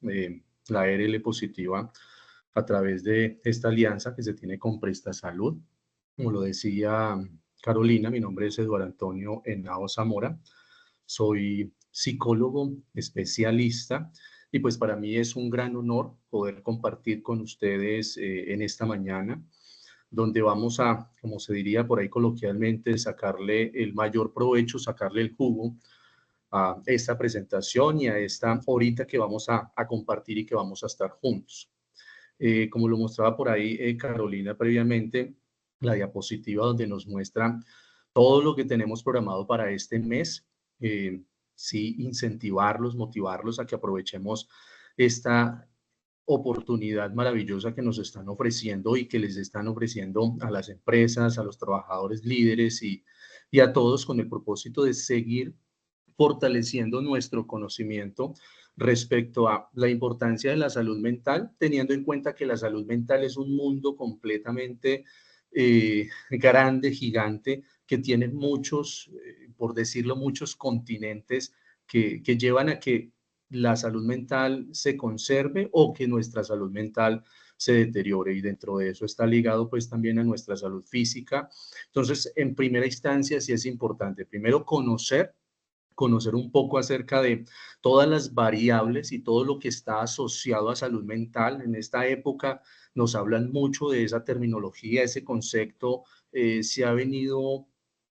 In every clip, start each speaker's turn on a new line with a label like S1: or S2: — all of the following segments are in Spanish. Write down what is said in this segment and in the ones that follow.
S1: la ARL positiva a través de esta alianza que se tiene con PrestaSalud. Como lo decía Carolina, mi nombre es Eduardo Antonio Henao Zamora, soy psicólogo especialista y pues para mí es un gran honor poder compartir con ustedes en esta mañana, donde vamos a, como se diría por ahí coloquialmente, sacarle el mayor provecho, sacarle el jugo a esta presentación y a esta horita que vamos a compartir y que vamos a estar juntos. Como lo mostraba por ahí Carolina previamente, la diapositiva donde nos muestra todo lo que tenemos programado para este mes, sí, incentivarlos, motivarlos a que aprovechemos esta oportunidad maravillosa que nos están ofreciendo y que les están ofreciendo a las empresas, a los trabajadores líderes y a todos con el propósito de seguir fortaleciendo nuestro conocimiento respecto a la importancia de la salud mental, teniendo en cuenta que la salud mental es un mundo completamente grande, gigante, que tiene muchos, por decirlo, muchos continentes que llevan a que la salud mental se conserve o que nuestra salud mental se deteriore, y dentro de eso está ligado pues también a nuestra salud física. Entonces, en primera instancia sí es importante primero conocer un poco acerca de todas las variables y todo lo que está asociado a salud mental. En esta época nos hablan mucho de esa terminología, ese concepto se ha venido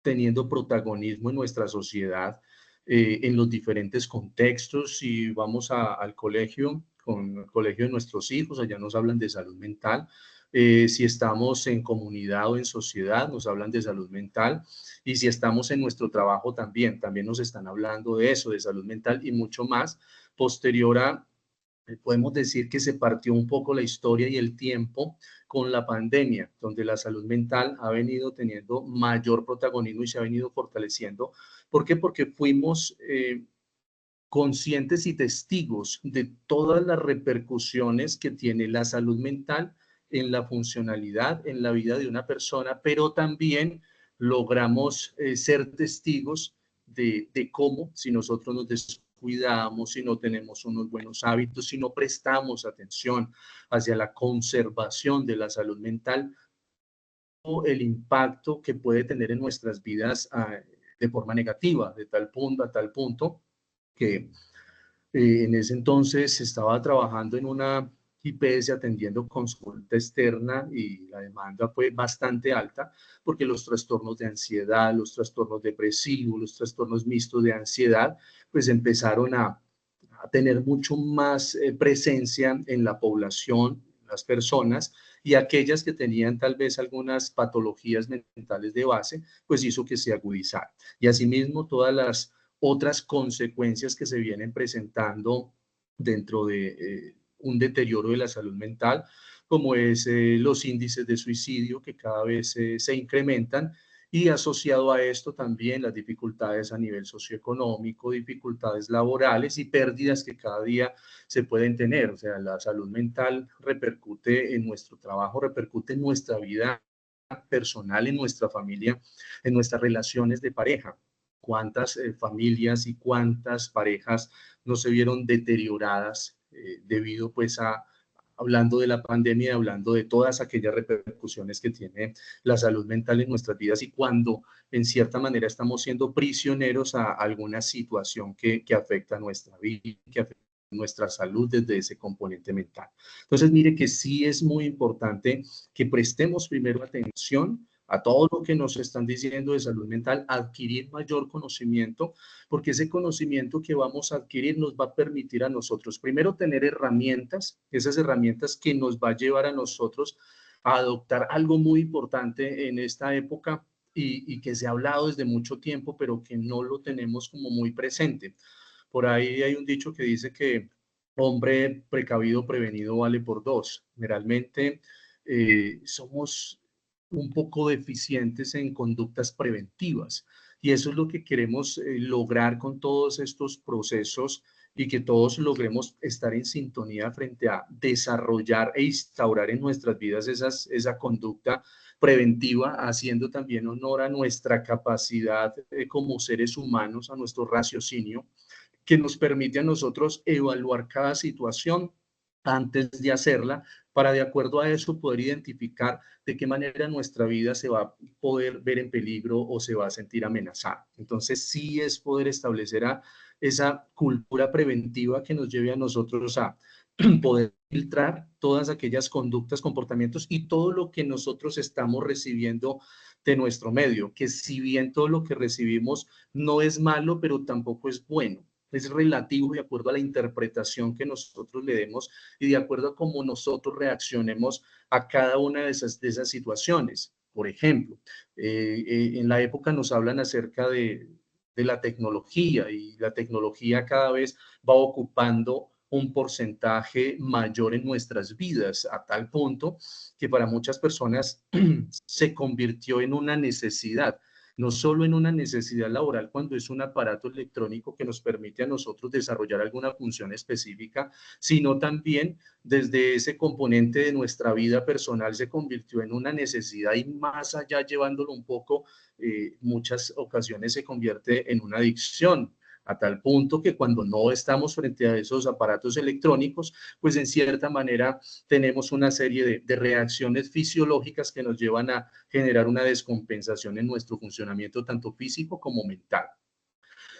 S1: teniendo protagonismo en nuestra sociedad en los diferentes contextos. Si vamos al colegio, con el colegio de nuestros hijos, allá nos hablan de salud mental. Si estamos en comunidad o en sociedad, nos hablan de salud mental. Y si estamos en nuestro trabajo también nos están hablando de eso, de salud mental y mucho más. Posterior a, podemos decir que se partió un poco la historia y el tiempo con la pandemia, donde la salud mental ha venido teniendo mayor protagonismo y se ha venido fortaleciendo. ¿Por qué? Porque fuimos conscientes y testigos de todas las repercusiones que tiene la salud mental en la funcionalidad, en la vida de una persona, pero también logramos ser testigos de cómo, si nosotros nos descuidamos, si no tenemos unos buenos hábitos, si no prestamos atención hacia la conservación de la salud mental, el impacto que puede tener en nuestras vidas de forma negativa, de tal punto a tal punto que en ese entonces estaba trabajando en una IPS atendiendo consulta externa y la demanda fue bastante alta porque los trastornos de ansiedad, los trastornos depresivos, los trastornos mixtos de ansiedad, pues empezaron a tener mucho más presencia en la población, las personas, y aquellas que tenían tal vez algunas patologías mentales de base, pues hizo que se agudizara. Y asimismo todas las otras consecuencias que se vienen presentando dentro de un deterioro de la salud mental, como es los índices de suicidio que cada vez se incrementan, y asociado a esto también las dificultades a nivel socioeconómico, dificultades laborales y pérdidas que cada día se pueden tener. O sea, la salud mental repercute en nuestro trabajo, repercute en nuestra vida personal, en nuestra familia, en nuestras relaciones de pareja. Cuántas familias y cuántas parejas no se vieron deterioradas debido pues a, hablando de la pandemia, hablando de todas aquellas repercusiones que tiene la salud mental en nuestras vidas, y cuando en cierta manera estamos siendo prisioneros a alguna situación que afecta nuestra vida, que afecta nuestra salud desde ese componente mental. Entonces, mire que sí es muy importante que prestemos primero atención a todo lo que nos están diciendo de salud mental, adquirir mayor conocimiento, porque ese conocimiento que vamos a adquirir nos va a permitir a nosotros primero tener herramientas, esas herramientas que nos va a llevar a nosotros a adoptar algo muy importante en esta época y que se ha hablado desde mucho tiempo, pero que no lo tenemos como muy presente. Por ahí hay un dicho que dice que hombre precavido, prevenido vale por dos. Generalmente somos un poco deficientes en conductas preventivas, y eso es lo que queremos lograr con todos estos procesos, y que todos logremos estar en sintonía frente a desarrollar e instaurar en nuestras vidas esa conducta preventiva, haciendo también honor a nuestra capacidad como seres humanos, a nuestro raciocinio, que nos permite a nosotros evaluar cada situación antes de hacerla, para de acuerdo a eso poder identificar de qué manera nuestra vida se va a poder ver en peligro o se va a sentir amenazada. Entonces, sí es poder establecer esa cultura preventiva que nos lleve a nosotros a poder filtrar todas aquellas conductas, comportamientos y todo lo que nosotros estamos recibiendo de nuestro medio, que si bien todo lo que recibimos no es malo, pero tampoco es bueno. Es relativo de acuerdo a la interpretación que nosotros le demos y de acuerdo a cómo nosotros reaccionemos a cada una de esas situaciones. Por ejemplo, en la época nos hablan acerca de la tecnología y la tecnología cada vez va ocupando un porcentaje mayor en nuestras vidas, a tal punto que para muchas personas se convirtió en una necesidad, no solo en una necesidad laboral cuando es un aparato electrónico que nos permite a nosotros desarrollar alguna función específica, sino también desde ese componente de nuestra vida personal se convirtió en una necesidad y más allá llevándolo un poco, muchas ocasiones se convierte en una adicción a tal punto que cuando no estamos frente a esos aparatos electrónicos, pues en cierta manera tenemos una serie de reacciones fisiológicas que nos llevan a generar una descompensación en nuestro funcionamiento tanto físico como mental.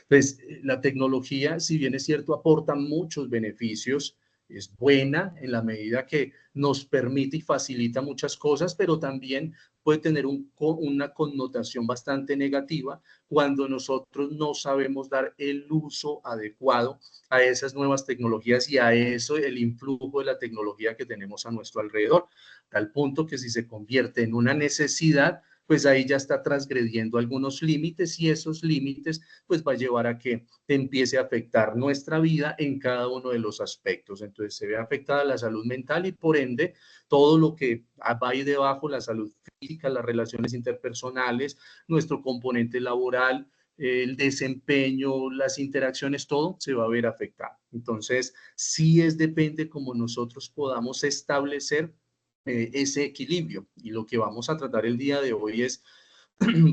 S1: Entonces, la tecnología, si bien es cierto, aporta muchos beneficios, es buena en la medida que nos permite y facilita muchas cosas, pero también puede tener una connotación bastante negativa cuando nosotros no sabemos dar el uso adecuado a esas nuevas tecnologías y a eso el influjo de la tecnología que tenemos a nuestro alrededor, tal punto que si se convierte en una necesidad, pues ahí ya está transgrediendo algunos límites y esos límites pues va a llevar a que empiece a afectar nuestra vida en cada uno de los aspectos. Entonces se ve afectada la salud mental y por ende todo lo que va ahí debajo, la salud física, las relaciones interpersonales, nuestro componente laboral, el desempeño, las interacciones, todo se va a ver afectado. Entonces, sí depende cómo nosotros podamos establecer ese equilibrio. Y lo que vamos a tratar el día de hoy es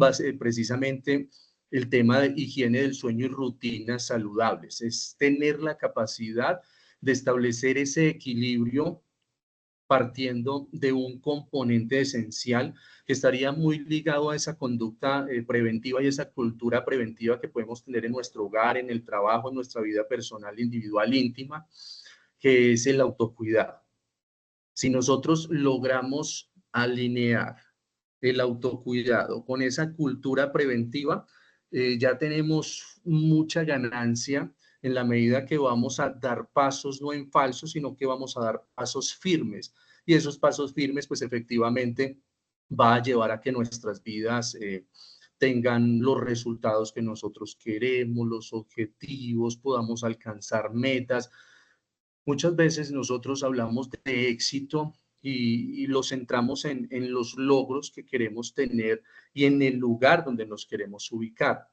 S1: va a ser precisamente el tema de higiene del sueño y rutinas saludables. Es tener la capacidad de establecer ese equilibrio partiendo de un componente esencial que estaría muy ligado a esa conducta preventiva y esa cultura preventiva que podemos tener en nuestro hogar, en el trabajo, en nuestra vida personal, individual, íntima, que es el autocuidado. Si nosotros logramos alinear el autocuidado con esa cultura preventiva, ya tenemos mucha ganancia en la medida que vamos a dar pasos no en falso, sino que vamos a dar pasos firmes. Y esos pasos firmes, pues efectivamente, va a llevar a que nuestras vidas tengan los resultados que nosotros queremos, los objetivos, podamos alcanzar metas. Muchas veces nosotros hablamos de éxito y lo centramos en los logros que queremos tener y en el lugar donde nos queremos ubicar.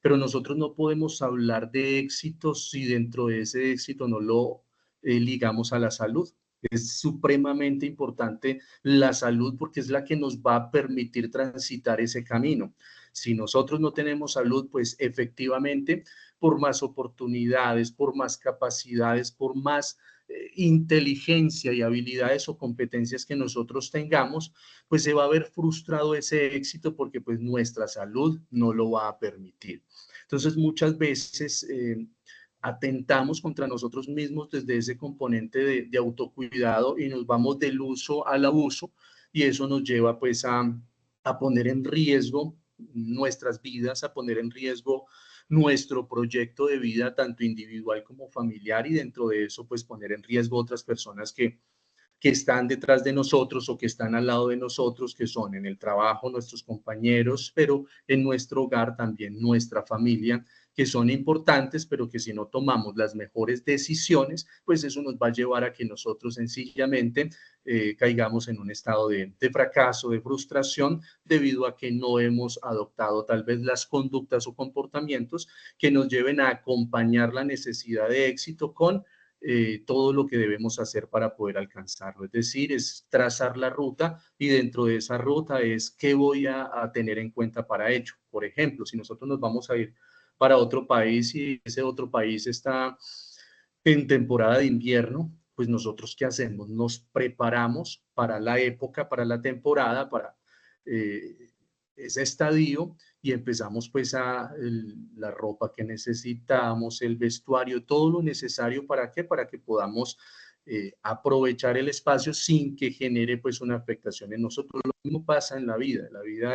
S1: Pero nosotros no podemos hablar de éxito si dentro de ese éxito no lo ligamos a la salud. Es supremamente importante la salud porque es la que nos va a permitir transitar ese camino. Si nosotros no tenemos salud, pues efectivamente, por más oportunidades, por más capacidades, por más inteligencia y habilidades o competencias que nosotros tengamos, pues se va a ver frustrado ese éxito porque pues nuestra salud no lo va a permitir. Entonces muchas veces atentamos contra nosotros mismos desde ese componente de autocuidado y nos vamos del uso al abuso y eso nos lleva pues a poner en riesgo nuestras vidas, a poner en riesgo nuestro proyecto de vida, tanto individual como familiar, y dentro de eso, pues poner en riesgo otras personas que están detrás de nosotros o que están al lado de nosotros, que son en el trabajo nuestros compañeros, pero en nuestro hogar también nuestra familia, que son importantes, pero que si no tomamos las mejores decisiones, pues eso nos va a llevar a que nosotros sencillamente caigamos en un estado de fracaso, de frustración, debido a que no hemos adoptado tal vez las conductas o comportamientos que nos lleven a acompañar la necesidad de éxito con todo lo que debemos hacer para poder alcanzarlo. Es decir, es trazar la ruta y dentro de esa ruta es qué voy a tener en cuenta para ello. Por ejemplo, si nosotros nos vamos a ir para otro país y ese otro país está en temporada de invierno, pues nosotros ¿qué hacemos? Nos preparamos para la época, para la temporada, para eh, ese estadio y empezamos pues la ropa que necesitamos, el vestuario, todo lo necesario para qué, para que podamos aprovechar el espacio sin que genere pues una afectación en nosotros. Lo mismo pasa en la vida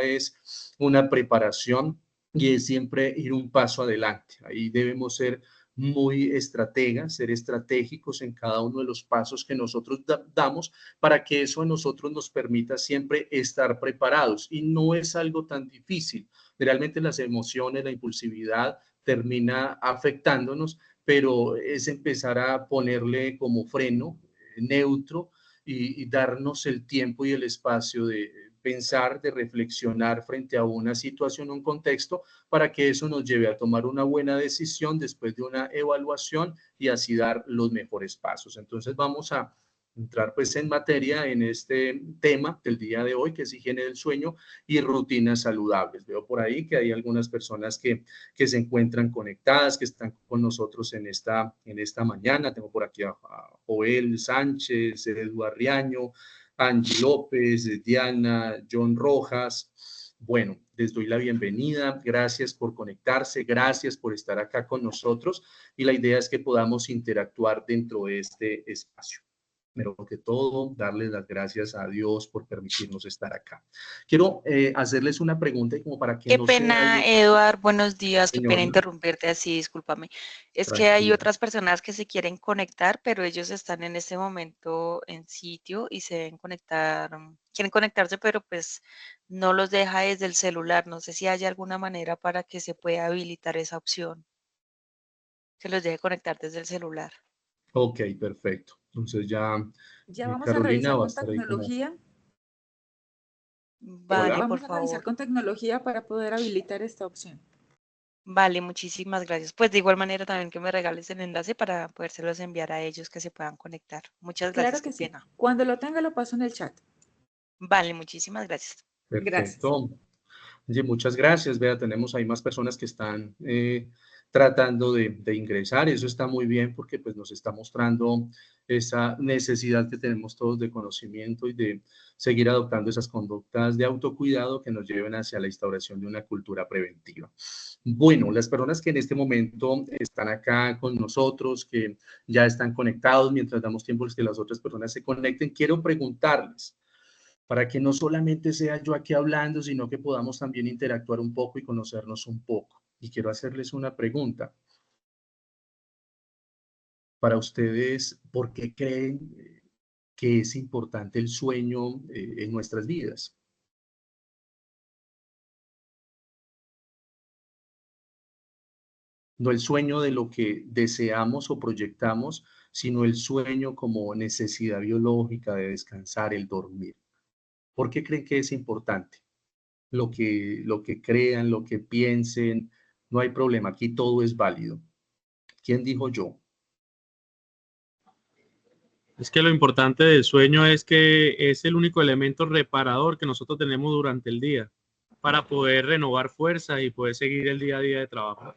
S1: es una preparación y es siempre ir un paso adelante. Ahí debemos ser muy estrategas, ser estratégicos en cada uno de los pasos que nosotros damos para que eso a nosotros nos permita siempre estar preparados. Y no es algo tan difícil. Realmente las emociones, la impulsividad termina afectándonos, pero es empezar a ponerle como freno neutro y darnos el tiempo y el espacio de pensar, de reflexionar frente a una situación, un contexto, para que eso nos lleve a tomar una buena decisión después de una evaluación y así dar los mejores pasos. Entonces vamos a entrar pues en materia en este tema del día de hoy, que es higiene del sueño y rutinas saludables. Veo por ahí que hay algunas personas que se encuentran conectadas, que están con nosotros en esta mañana. Tengo por aquí a Joel Sánchez, Eduardo Riaño, Angie López, Diana, John Rojas. Bueno, les doy la bienvenida. Gracias por conectarse, gracias por estar acá con nosotros y la idea es que podamos interactuar dentro de este espacio. Pero que todo, darles las gracias a Dios por permitirnos estar acá. Quiero hacerles una pregunta y como para que
S2: Qué
S1: no sea
S2: pena,
S1: algo,
S2: Eduard, buenos días, qué pena
S1: señora,
S2: interrumpirte así, discúlpame. Es que hay
S1: tranquila.
S2: otras personas que se quieren conectar, pero ellos están en este momento en sitio y se deben conectar, quieren conectarse, pero pues no los deja desde el celular. No sé si hay alguna manera para que se pueda habilitar esa opción, que los deje conectar desde el celular.
S1: Ok, perfecto. Entonces ya
S3: Ya vamos a
S1: Carolina
S3: revisar
S1: va a
S3: con
S1: estar ahí como,
S3: tecnología.
S2: Vale,
S1: hola.
S2: por
S3: Vamos a revisar
S2: favor.
S3: con tecnología para poder habilitar esta opción.
S2: Vale, muchísimas gracias. Pues de igual manera también que me regales el enlace para podérselos enviar a ellos que se puedan conectar. Muchas
S3: Claro
S2: gracias, qué
S3: que sí.
S2: pena.
S3: Cuando lo tenga, lo paso en el chat.
S2: Vale, muchísimas gracias.
S3: Gracias.
S1: Perfecto. Oye, muchas gracias. Vea, tenemos ahí más personas que están tratando de ingresar. Eso está muy bien porque pues, nos está mostrando esa necesidad que tenemos todos de conocimiento y de seguir adoptando esas conductas de autocuidado que nos lleven hacia la instauración de una cultura preventiva. Bueno, las personas que en este momento están acá con nosotros, que ya están conectados, mientras damos tiempo a que las otras personas se conecten, quiero preguntarles para que no solamente sea yo aquí hablando, sino que podamos también interactuar un poco y conocernos un poco. Y quiero hacerles una pregunta. Para ustedes, ¿por qué creen que es importante el sueño en nuestras vidas? No el sueño de lo que deseamos o proyectamos, sino el sueño como necesidad biológica de descansar, el dormir. ¿Por qué creen que es importante? Lo que crean, lo que piensen, no hay problema, aquí todo es válido. ¿Quién dijo yo?
S4: Es que lo importante del sueño es que es el único elemento reparador que nosotros tenemos durante el día para poder renovar fuerzas y poder seguir el día a día de trabajo.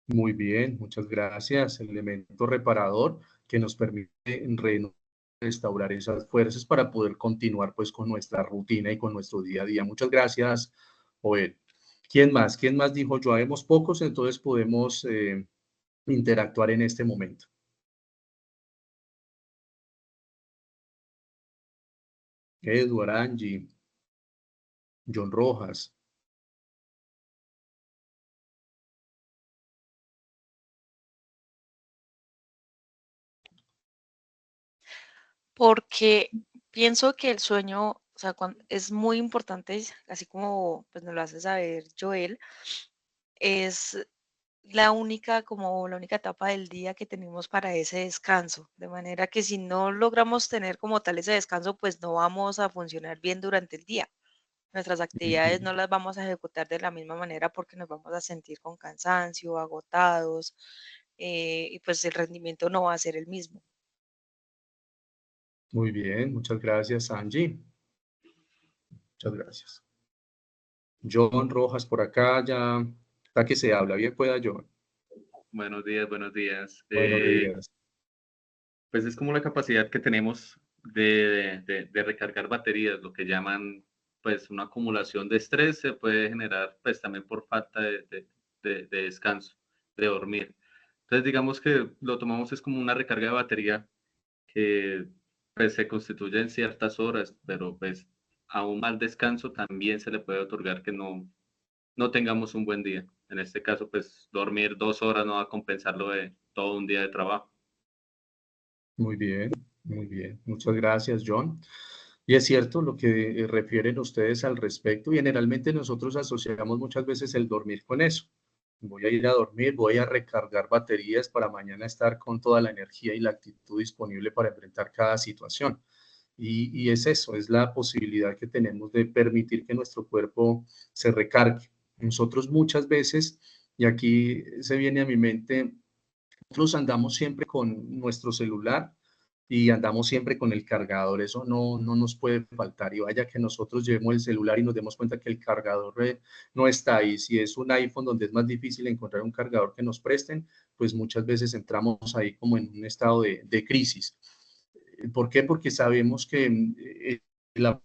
S1: Muy bien, muchas gracias. El elemento reparador que nos permite restaurar esas fuerzas para poder continuar pues con nuestra rutina y con nuestro día a día. Muchas gracias, Joel. ¿Quién más? ¿Quién más dijo yo? Habemos pocos, entonces podemos interactuar en este momento. Edward, Angie, John Rojas.
S2: Porque pienso que el sueño, o sea, es muy importante, así como pues nos lo hace saber Joel, es la única, como la única etapa del día que tenemos para ese descanso. De manera que si no logramos tener como tal ese descanso, pues no vamos a funcionar bien durante el día. Nuestras actividades
S1: Ujú.
S2: no las vamos a ejecutar de la misma manera porque nos vamos a sentir con cansancio, agotados, y pues el rendimiento no va a ser el mismo.
S1: Muy bien, muchas gracias, Angie. Muchas gracias. John Rojas por acá ya Hasta que se habla, bien pueda yo.
S5: Buenos días, buenos días.
S1: Buenos días.
S5: Pues es como la capacidad que tenemos de recargar baterías, lo que llaman pues una acumulación de estrés se puede generar pues también por falta de descanso, de dormir. Entonces digamos que lo tomamos es como una recarga de batería que pues se constituye en ciertas horas, pero pues a un mal descanso también se le puede otorgar que no tengamos un buen día. En este caso, pues dormir 2 horas no va a compensar lo de todo un día de trabajo.
S1: Muy bien, muy bien. Muchas gracias, John. Y es cierto lo que refieren ustedes al respecto. Y generalmente nosotros asociamos muchas veces el dormir con eso. Voy a ir a dormir, voy a recargar baterías para mañana estar con toda la energía y la actitud disponible para enfrentar cada situación. Y es eso, es la posibilidad que tenemos de permitir que nuestro cuerpo se recargue. Nosotros muchas veces, y aquí se viene a mi mente, nosotros andamos siempre con nuestro celular y andamos siempre con el cargador, eso no nos puede faltar. Y vaya que nosotros llevemos el celular y nos demos cuenta que el cargador no está ahí. Si es un iPhone donde es más difícil encontrar un cargador que nos presten, pues muchas veces entramos ahí como en un estado de crisis. ¿Por qué? Porque sabemos que la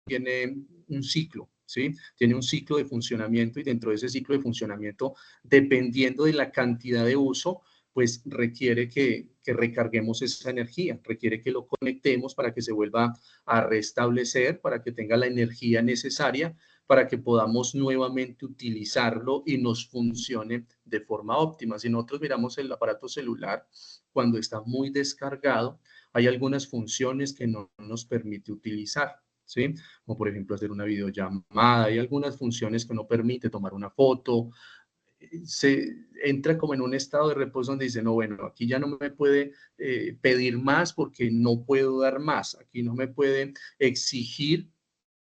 S1: tiene un ciclo, ¿sí? Tiene un ciclo de funcionamiento y dentro de ese ciclo de funcionamiento, dependiendo de la cantidad de uso, pues requiere que recarguemos esa energía, requiere que lo conectemos para que se vuelva a restablecer, para que tenga la energía necesaria, para que podamos nuevamente utilizarlo y nos funcione de forma óptima. Si nosotros miramos el aparato celular, cuando está muy descargado, hay algunas funciones que no nos permite utilizar, ¿sí? Como por ejemplo hacer una videollamada, hay algunas funciones que no permite tomar una foto, se entra como en un estado de reposo donde dice, no, bueno, aquí ya no me puede pedir más porque no puedo dar más, aquí no me puede exigir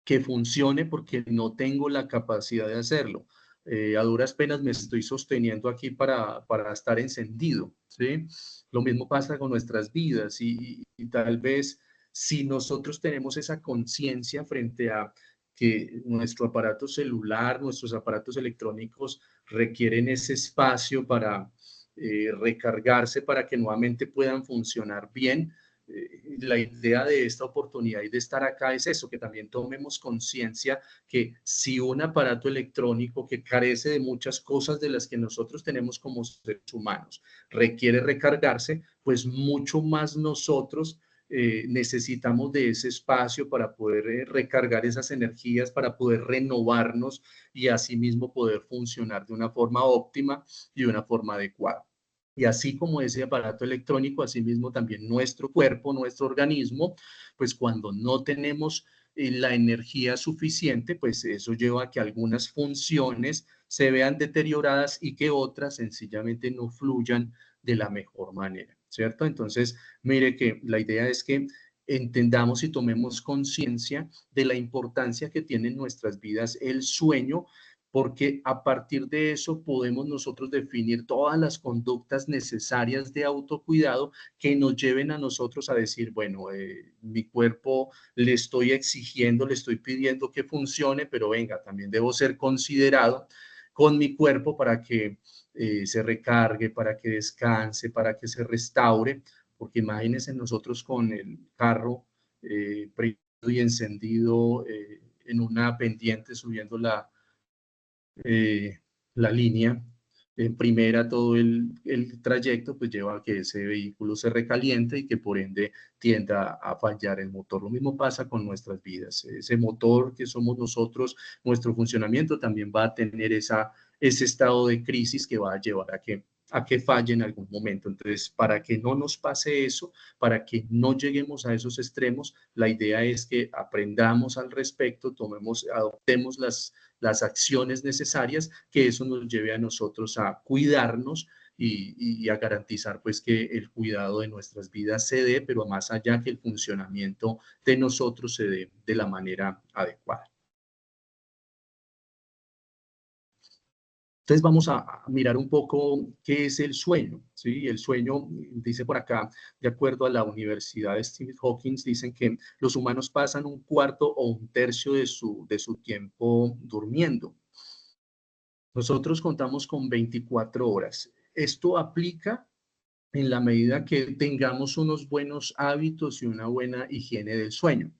S1: que funcione porque no tengo la capacidad de hacerlo. A duras penas me estoy sosteniendo aquí para estar encendido, ¿sí? Lo mismo pasa con nuestras vidas y tal vez si nosotros tenemos esa conciencia frente a que nuestro aparato celular, nuestros aparatos electrónicos requieren ese espacio para recargarse, para que nuevamente puedan funcionar bien, la idea de esta oportunidad y de estar acá es eso, que también tomemos conciencia que si un aparato electrónico que carece de muchas cosas de las que nosotros tenemos como seres humanos requiere recargarse, pues mucho más nosotros necesitamos de ese espacio para poder recargar esas energías, para poder renovarnos y asimismo poder funcionar de una forma óptima y de una forma adecuada. Y así como ese aparato electrónico, asimismo también nuestro cuerpo, nuestro organismo, pues cuando no tenemos la energía suficiente, pues eso lleva a que algunas funciones se vean deterioradas y que otras sencillamente no fluyan de la mejor manera, ¿cierto? Entonces, mire que la idea es que entendamos y tomemos conciencia de la importancia que tiene en nuestras vidas el sueño, porque a partir de eso podemos nosotros definir todas las conductas necesarias de autocuidado que nos lleven a nosotros a decir, bueno, mi cuerpo le estoy exigiendo, le estoy pidiendo que funcione, pero venga, también debo ser considerado con mi cuerpo para que se recargue, para que descanse, para que se restaure, porque imagínense nosotros con el carro prendido y encendido en una pendiente subiendo la línea en primera, todo el trayecto, pues lleva a que ese vehículo se recaliente y que por ende tienda a fallar el motor. Lo mismo pasa con nuestras vidas. Ese motor que somos nosotros, nuestro funcionamiento también va a tener ese estado de crisis que va a llevar a que falle en algún momento. Entonces, para que no nos pase eso, para que no lleguemos a esos extremos, la idea es que aprendamos al respecto, adoptemos las acciones necesarias, que eso nos lleve a nosotros a cuidarnos y a garantizar pues que el cuidado de nuestras vidas se dé, pero más allá que el funcionamiento de nosotros se dé de la manera adecuada. Entonces vamos a mirar un poco qué es el sueño, ¿sí? El sueño, dice por acá, de acuerdo a la Universidad de Stephen Hawking, dicen que los humanos pasan un cuarto o un tercio de su tiempo durmiendo. Nosotros contamos con 24 horas. Esto aplica en la medida que tengamos unos buenos hábitos y una buena higiene del sueño.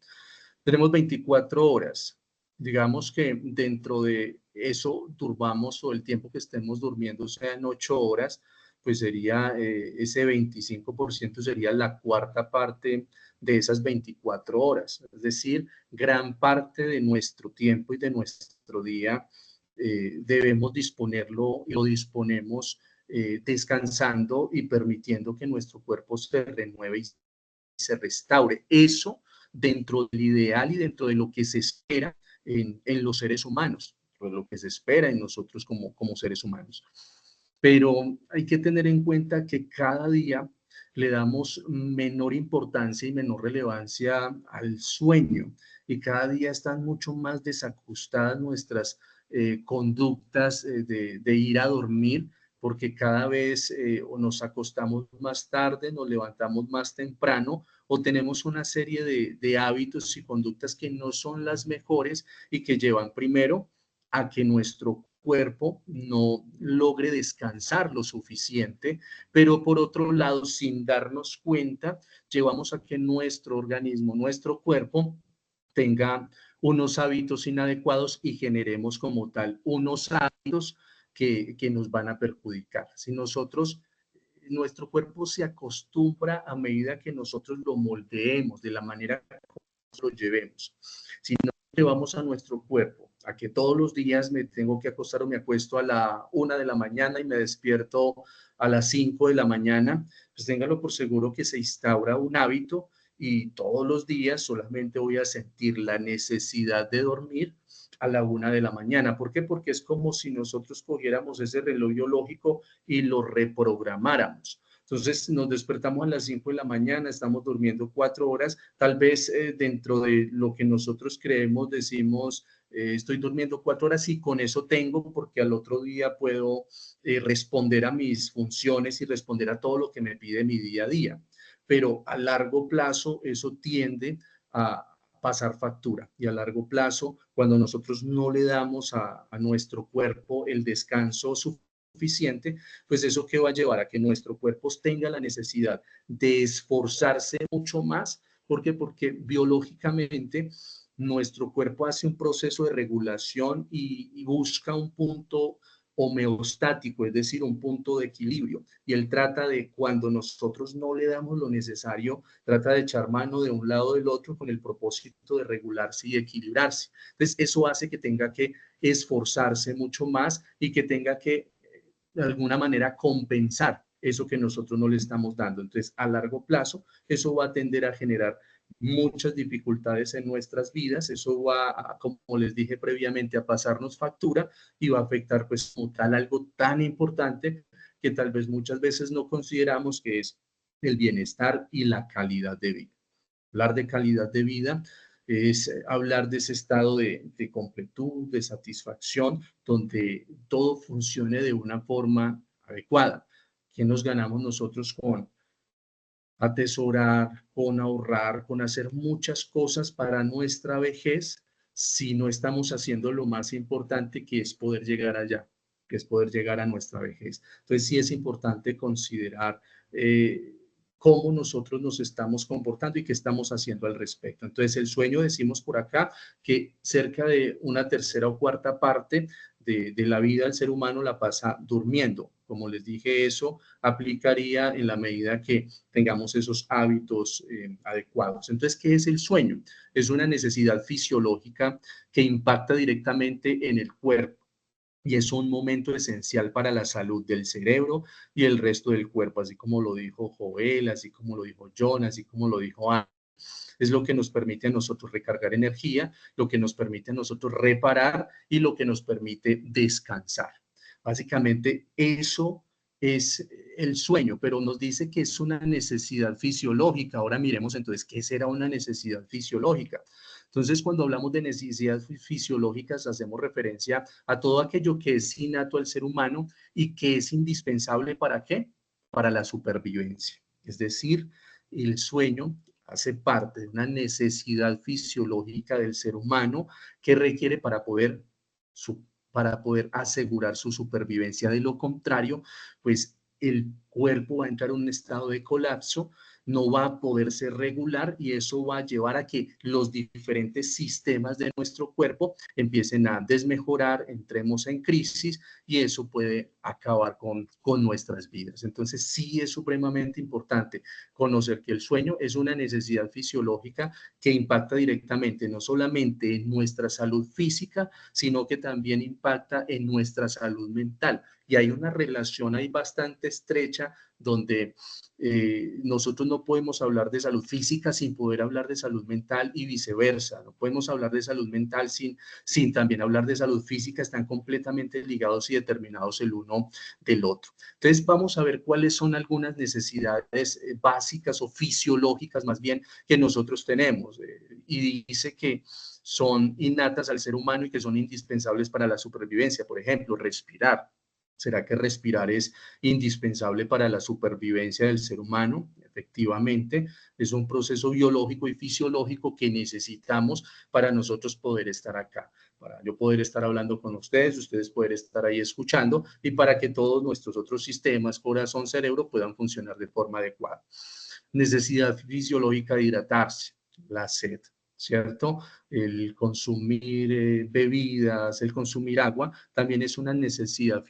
S1: Tenemos 24 horas. Digamos que dentro de eso durmamos o el tiempo que estemos durmiendo sea en 8 horas, pues sería ese 25% sería la cuarta parte de esas 24 horas. Es decir, gran parte de nuestro tiempo y de nuestro día debemos disponerlo y lo disponemos descansando y permitiendo que nuestro cuerpo se renueve y se restaure. Eso dentro del ideal y dentro de lo que se espera en los seres humanos, pues lo que se espera en nosotros como seres humanos. Pero hay que tener en cuenta que cada día le damos menor importancia y menor relevancia al sueño y cada día están mucho más desajustadas nuestras conductas de ir a dormir porque cada vez o nos acostamos más tarde, nos levantamos más temprano o tenemos una serie de hábitos y conductas que no son las mejores y que llevan primero a que nuestro cuerpo no logre descansar lo suficiente, pero por otro lado, sin darnos cuenta, llevamos a que nuestro organismo, nuestro cuerpo, tenga unos hábitos inadecuados y generemos como tal unos hábitos que nos van a perjudicar. Si nosotros, nuestro cuerpo se acostumbra a medida que nosotros lo moldeemos de la manera que lo llevemos. Si no llevamos a nuestro cuerpo a que todos los días me tengo que acostar o me acuesto a la 1 de la mañana y me despierto a las 5 de la mañana, pues téngalo por seguro que se instaura un hábito y todos los días solamente voy a sentir la necesidad de dormir a la 1 de la mañana. ¿Por qué? Porque es como si nosotros cogiéramos ese reloj biológico y lo reprogramáramos. Entonces nos despertamos a las 5 de la mañana, estamos durmiendo 4 horas, tal vez dentro de lo que nosotros creemos decimos, estoy durmiendo 4 horas y con eso tengo porque al otro día puedo responder a mis funciones y responder a todo lo que me pide mi día a día. Pero a largo plazo eso tiende a pasar factura y a largo plazo, cuando nosotros no le damos a nuestro cuerpo el descanso suficiente, pues eso que va a llevar a que nuestro cuerpo tenga la necesidad de esforzarse mucho más. ¿Por qué? Porque biológicamente nuestro cuerpo hace un proceso de regulación y busca un punto homeostático, es decir, un punto de equilibrio. Y él trata de, cuando nosotros no le damos lo necesario, trata de echar mano de un lado del otro con el propósito de regularse y equilibrarse. Entonces, eso hace que tenga que esforzarse mucho más y que tenga que de alguna manera compensar eso que nosotros no le estamos dando. Entonces, a largo plazo, eso va a tender a generar muchas dificultades en nuestras vidas, eso va, como les dije previamente, a pasarnos factura y va a afectar pues como tal algo tan importante que tal vez muchas veces no consideramos, que es el bienestar y la calidad de vida. Hablar de calidad de vida es hablar de ese estado de completud, de satisfacción, donde todo funcione de una forma adecuada. ¿Qué nos ganamos nosotros con atesorar, con ahorrar, con hacer muchas cosas para nuestra vejez si no estamos haciendo lo más importante, que es poder llegar allá, que es poder llegar a nuestra vejez? Entonces sí es importante considerar cómo nosotros nos estamos comportando y qué estamos haciendo al respecto. Entonces el sueño, decimos por acá, que cerca de una tercera o cuarta parte de la vida del ser humano la pasa durmiendo. Como les dije, eso aplicaría en la medida que tengamos esos hábitos adecuados. Entonces, ¿qué es el sueño? Es una necesidad fisiológica que impacta directamente en el cuerpo y es un momento esencial para la salud del cerebro y el resto del cuerpo, así como lo dijo Joel, así como lo dijo John, así como lo dijo Ana. Es lo que nos permite a nosotros recargar energía, lo que nos permite a nosotros reparar y lo que nos permite descansar. Básicamente eso es el sueño, pero nos dice que es una necesidad fisiológica. Ahora miremos entonces qué será una necesidad fisiológica. Entonces, cuando hablamos de necesidades fisiológicas, hacemos referencia a todo aquello que es innato al ser humano y que es indispensable ¿para qué? Para la supervivencia. Es decir, el sueño hace parte de una necesidad fisiológica del ser humano que requiere para poder para poder asegurar su supervivencia. De lo contrario, pues el cuerpo va a entrar en un estado de colapso, no va a poderse regular y eso va a llevar a que los diferentes sistemas de nuestro cuerpo empiecen a desmejorar, entremos en crisis y eso puede acabar con nuestras vidas. Entonces sí es supremamente importante conocer que el sueño es una necesidad fisiológica que impacta directamente no solamente en nuestra salud física, sino que también impacta en nuestra salud mental. Y hay una relación ahí bastante estrecha donde nosotros no podemos hablar de salud física sin poder hablar de salud mental y viceversa. No podemos hablar de salud mental sin también hablar de salud física. Están completamente ligados y determinados el uno del otro. Entonces vamos a ver cuáles son algunas necesidades básicas o fisiológicas más bien que nosotros tenemos. Y dice que son innatas al ser humano y que son indispensables para la supervivencia. Por ejemplo, respirar. ¿Será que respirar es indispensable para la supervivencia del ser humano? Efectivamente, es un proceso biológico y fisiológico que necesitamos para nosotros poder estar acá, para yo poder estar hablando con ustedes poder estar ahí escuchando y para que todos nuestros otros sistemas, corazón, cerebro, puedan funcionar de forma adecuada. Necesidad fisiológica de hidratarse, la sed, ¿cierto? El consumir bebidas, el consumir agua, también es una necesidad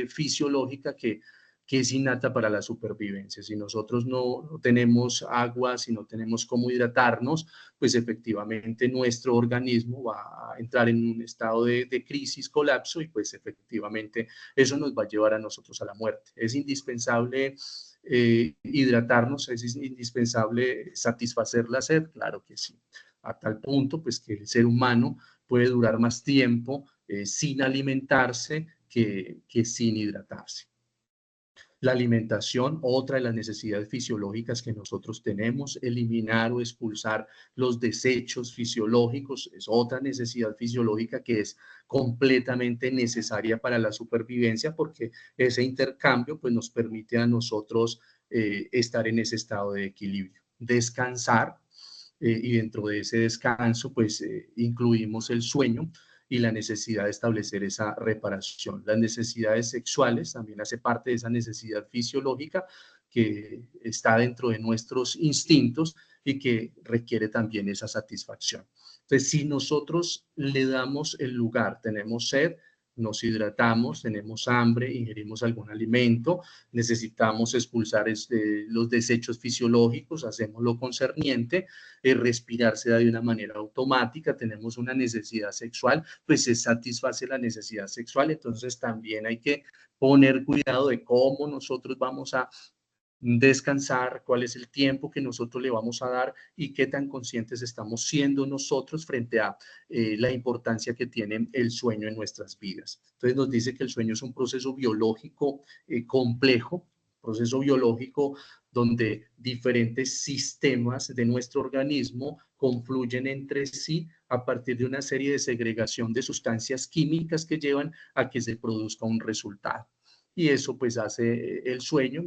S1: fisiológica que es innata para la supervivencia. Si nosotros no tenemos agua, si no tenemos cómo hidratarnos, pues efectivamente nuestro organismo va a entrar en un estado de crisis, colapso, y pues efectivamente eso nos va a llevar a nosotros a la muerte. Es indispensable hidratarnos, es indispensable satisfacer la sed, claro que sí, a tal punto pues que el ser humano puede durar más tiempo sin alimentarse que sin hidratarse. La alimentación, otra de las necesidades fisiológicas que nosotros tenemos, eliminar o expulsar los desechos fisiológicos, es otra necesidad fisiológica que es completamente necesaria para la supervivencia porque ese intercambio pues, nos permite a nosotros estar en ese estado de equilibrio. Descansar, y dentro de ese descanso pues incluimos el sueño y la necesidad de establecer esa reparación. Las necesidades sexuales también hace parte de esa necesidad fisiológica que está dentro de nuestros instintos y que requiere también esa satisfacción. Entonces, si nosotros le damos el lugar, tenemos sed, nos hidratamos, tenemos hambre, ingerimos algún alimento, necesitamos expulsar los desechos fisiológicos, hacemos lo concerniente, respirar se da de una manera automática, tenemos una necesidad sexual, pues se satisface la necesidad sexual, entonces también hay que poner cuidado de cómo nosotros vamos a descansar, cuál es el tiempo que nosotros le vamos a dar y qué tan conscientes estamos siendo nosotros frente a la importancia que tiene el sueño en nuestras vidas. Entonces nos dice que el sueño es un proceso biológico complejo, proceso biológico donde diferentes sistemas de nuestro organismo confluyen entre sí a partir de una serie de segregación de sustancias químicas que llevan a que se produzca un resultado. Y eso pues hace el sueño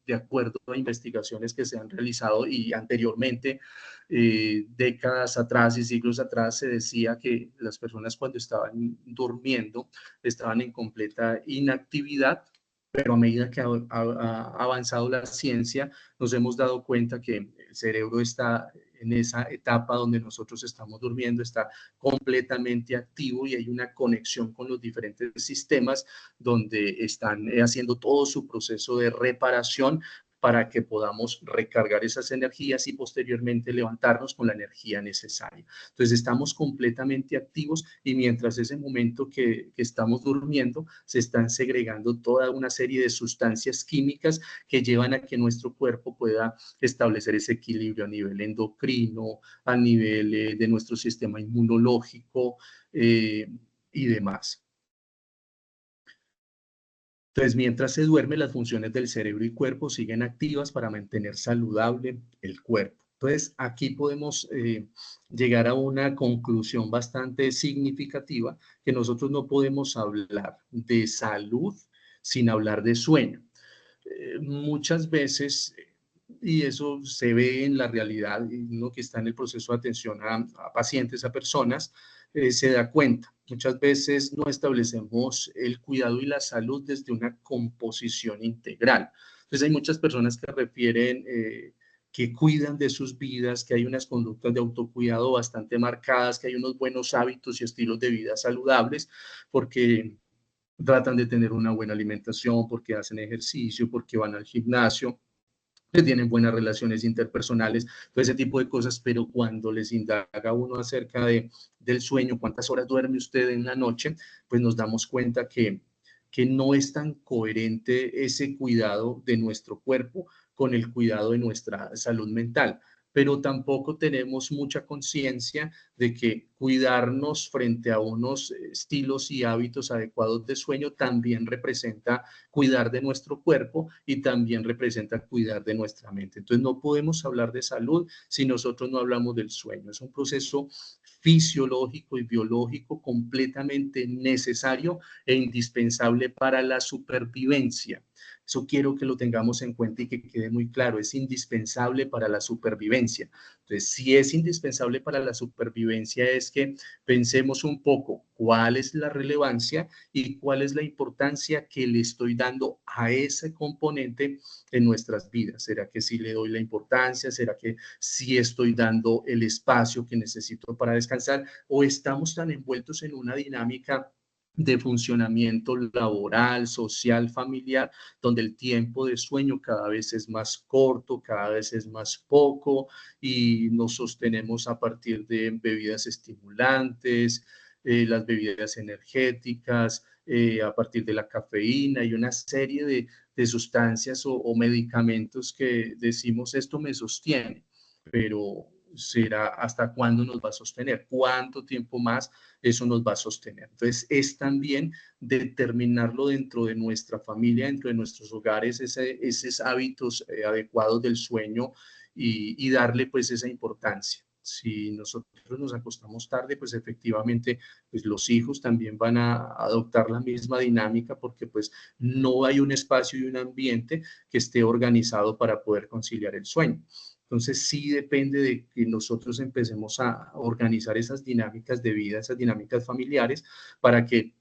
S1: de acuerdo a investigaciones que se han realizado y anteriormente, décadas atrás y siglos atrás, se decía que las personas cuando estaban durmiendo estaban en completa inactividad, pero a medida que ha avanzado la ciencia, nos hemos dado cuenta que el cerebro está en esa etapa donde nosotros estamos durmiendo, está completamente activo y hay una conexión con los diferentes sistemas donde están haciendo todo su proceso de reparación para que podamos recargar esas energías y posteriormente levantarnos con la energía necesaria. Entonces estamos completamente activos y mientras ese momento que estamos durmiendo se están segregando toda una serie de sustancias químicas que llevan a que nuestro cuerpo pueda establecer ese equilibrio a nivel endocrino, a nivel de nuestro sistema inmunológico y demás. Entonces, mientras se duerme, las funciones del cerebro y cuerpo siguen activas para mantener saludable el cuerpo. Entonces, aquí podemos llegar a una conclusión bastante significativa, que nosotros no podemos hablar de salud sin hablar de sueño. Muchas veces, y eso se ve en la realidad, uno que está en el proceso de atención a pacientes, a personas, se da cuenta muchas veces no establecemos el cuidado y la salud desde una composición integral. Entonces hay muchas personas que refieren que cuidan de sus vidas, que hay unas conductas de autocuidado bastante marcadas, que hay unos buenos hábitos y estilos de vida saludables, porque tratan de tener una buena alimentación, porque hacen ejercicio, porque van al gimnasio, que tienen buenas relaciones interpersonales, todo ese tipo de cosas, pero cuando les indaga uno acerca del sueño, cuántas horas duerme usted en la noche, pues nos damos cuenta que no es tan coherente ese cuidado de nuestro cuerpo con el cuidado de nuestra salud mental. Pero tampoco tenemos mucha conciencia de que cuidarnos frente a unos estilos y hábitos adecuados de sueño también representa cuidar de nuestro cuerpo y también representa cuidar de nuestra mente. Entonces no podemos hablar de salud si nosotros no hablamos del sueño. Es un proceso fisiológico y biológico completamente necesario e indispensable para la supervivencia. Eso quiero que lo tengamos en cuenta y que quede muy claro, es indispensable para la supervivencia. Entonces, si es indispensable para la supervivencia, es que pensemos un poco cuál es la relevancia y cuál es la importancia que le estoy dando a ese componente en nuestras vidas. ¿Será que sí le doy la importancia? ¿Será que sí estoy dando el espacio que necesito para descansar? ¿O estamos tan envueltos en una dinámica de funcionamiento laboral, social, familiar, donde el tiempo de sueño cada vez es más corto, cada vez es más poco y nos sostenemos a partir de bebidas estimulantes, las bebidas energéticas, a partir de la cafeína y una serie de sustancias o medicamentos que decimos esto me sostiene, pero será hasta cuándo nos va a sostener, cuánto tiempo más eso nos va a sostener. Entonces es también determinarlo dentro de nuestra familia, dentro de nuestros hogares, esos hábitos adecuados del sueño y darle pues esa importancia. Si nosotros nos acostamos tarde, pues efectivamente pues los hijos también van a adoptar la misma dinámica porque pues no hay un espacio y un ambiente que esté organizado para poder conciliar el sueño. Entonces sí depende de que nosotros empecemos a organizar esas dinámicas de vida, esas dinámicas familiares, para que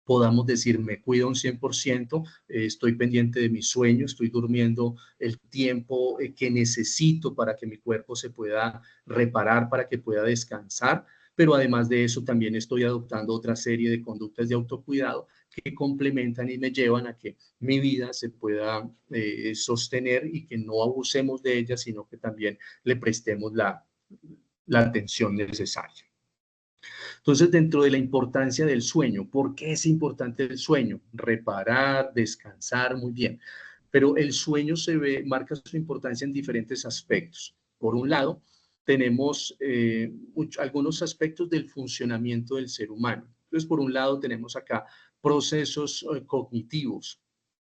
S1: podamos decir, me cuido un 100%, estoy pendiente de mi sueño, estoy durmiendo el tiempo que necesito para que mi cuerpo se pueda reparar, para que pueda descansar, pero además de eso también estoy adoptando otra serie de conductas de autocuidado que complementan y me llevan a que mi vida se pueda sostener y que no abusemos de ella, sino que también le prestemos la atención necesaria. Entonces, dentro de la importancia del sueño, ¿por qué es importante el sueño? Reparar, descansar, muy bien. Pero el sueño marca su importancia en diferentes aspectos. Por un lado, tenemos algunos aspectos del funcionamiento del ser humano. Entonces, por un lado, tenemos acá procesos cognitivos,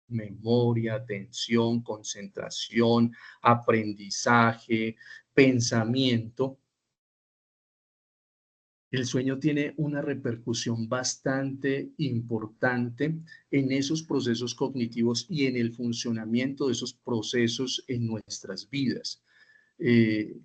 S1: memoria, atención, concentración, aprendizaje, pensamiento. El sueño tiene una repercusión bastante importante en esos procesos cognitivos y en el funcionamiento de esos procesos en nuestras vidas. En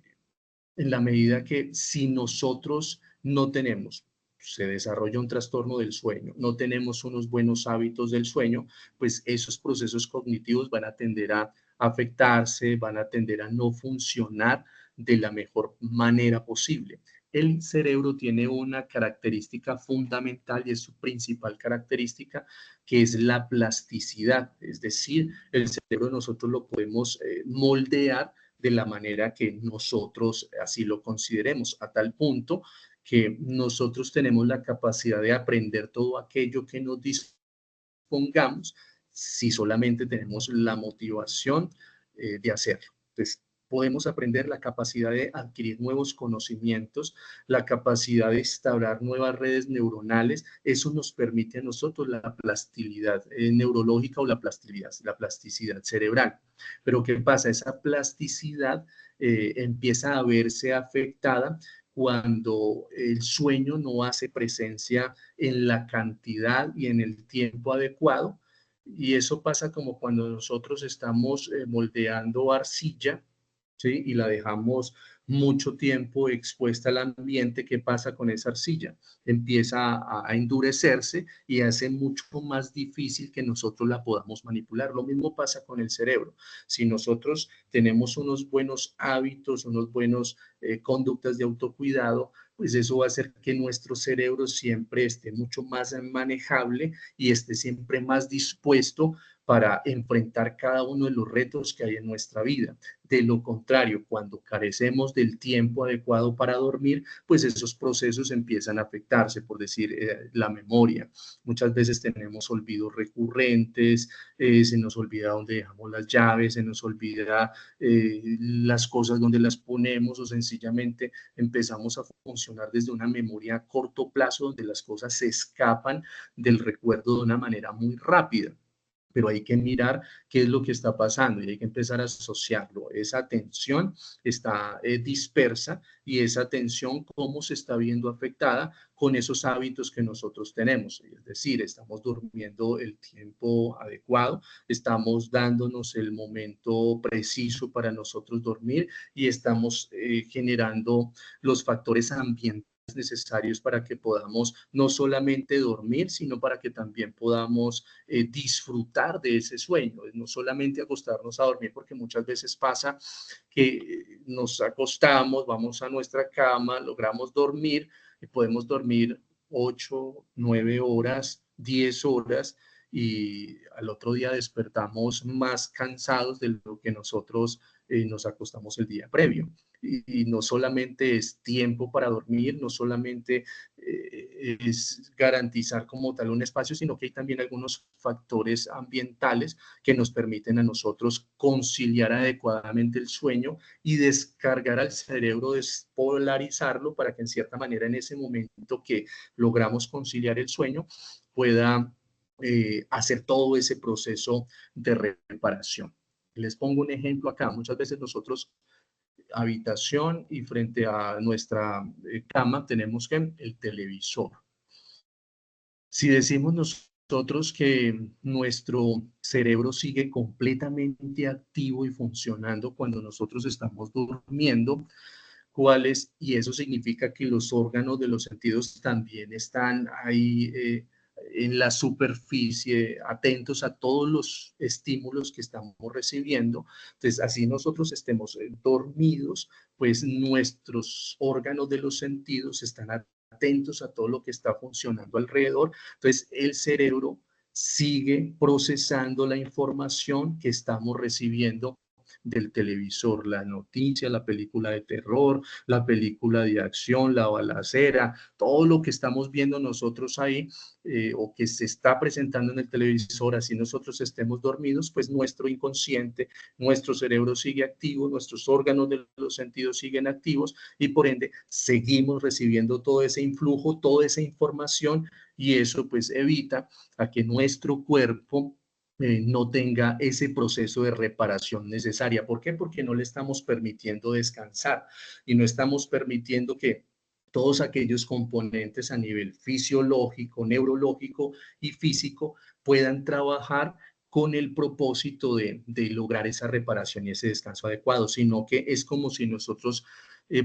S1: la medida que si nosotros no tenemos, se desarrolla un trastorno del sueño, no tenemos unos buenos hábitos del sueño, pues esos procesos cognitivos van a tender a afectarse, van a tender a no funcionar de la mejor manera posible. El cerebro tiene una característica fundamental y es su principal característica, que es la plasticidad. Es decir, el cerebro nosotros lo podemos moldear de la manera que nosotros así lo consideremos, a tal punto que nosotros tenemos la capacidad de aprender todo aquello que nos dispongamos si solamente tenemos la motivación de hacerlo. Entonces, podemos aprender la capacidad de adquirir nuevos conocimientos, la capacidad de instaurar nuevas redes neuronales. Eso nos permite a nosotros la plasticidad neurológica o la plasticidad cerebral. Pero ¿qué pasa? Esa plasticidad empieza a verse afectada cuando el sueño no hace presencia en la cantidad y en el tiempo adecuado. Y eso pasa como cuando nosotros estamos moldeando arcilla, ¿sí? Y la dejamos mucho tiempo expuesta al ambiente, ¿qué pasa con esa arcilla? Empieza a endurecerse y hace mucho más difícil que nosotros la podamos manipular. Lo mismo pasa con el cerebro. Si nosotros tenemos unos buenos hábitos, unos buenos conductas de autocuidado, pues eso va a hacer que nuestro cerebro siempre esté mucho más manejable y esté siempre más dispuesto para enfrentar cada uno de los retos que hay en nuestra vida. De lo contrario, cuando carecemos del tiempo adecuado para dormir, pues esos procesos empiezan a afectarse, por decir, la memoria. Muchas veces tenemos olvidos recurrentes, se nos olvida dónde dejamos las llaves, se nos olvida las cosas donde las ponemos o sencillamente empezamos a funcionar desde una memoria a corto plazo donde las cosas se escapan del recuerdo de una manera muy rápida. Pero hay que mirar qué es lo que está pasando y hay que empezar a asociarlo. Esa atención está dispersa y esa atención cómo se está viendo afectada con esos hábitos que nosotros tenemos. Es decir, estamos durmiendo el tiempo adecuado, estamos dándonos el momento preciso para nosotros dormir y estamos generando los factores ambientales necesarios para que podamos no solamente dormir, sino para que también podamos disfrutar de ese sueño, no solamente acostarnos a dormir, porque muchas veces pasa que nos acostamos, vamos a nuestra cama, logramos dormir y podemos dormir 8, 9 horas, 10 horas y al otro día despertamos más cansados de lo que nosotros nos acostamos el día previo. Y no solamente es tiempo para dormir, no solamente es garantizar como tal un espacio, sino que hay también algunos factores ambientales que nos permiten a nosotros conciliar adecuadamente el sueño y descargar al cerebro, despolarizarlo para que en cierta manera en ese momento que logramos conciliar el sueño pueda hacer todo ese proceso de reparación. Les pongo un ejemplo acá. Muchas veces nosotros habitación y frente a nuestra cama tenemos que el televisor. Si decimos nosotros que nuestro cerebro sigue completamente activo y funcionando cuando nosotros estamos durmiendo, ¿cuáles? Y eso significa que los órganos de los sentidos también están ahí en la superficie, atentos a todos los estímulos que estamos recibiendo. Entonces, así nosotros estemos dormidos, pues nuestros órganos de los sentidos están atentos a todo lo que está funcionando alrededor. Entonces, el cerebro sigue procesando la información que estamos recibiendo del televisor, la noticia, la película de terror, la película de acción, la balacera, todo lo que estamos viendo nosotros ahí o que se está presentando en el televisor, así nosotros estemos dormidos, pues nuestro inconsciente, nuestro cerebro sigue activo, nuestros órganos de los sentidos siguen activos y por ende seguimos recibiendo todo ese influjo, toda esa información y eso pues evita a que nuestro cuerpo no tenga ese proceso de reparación necesaria. ¿Por qué? Porque no le estamos permitiendo descansar y no estamos permitiendo que todos aquellos componentes a nivel fisiológico, neurológico y físico puedan trabajar con el propósito de lograr esa reparación y ese descanso adecuado, sino que es como si nosotros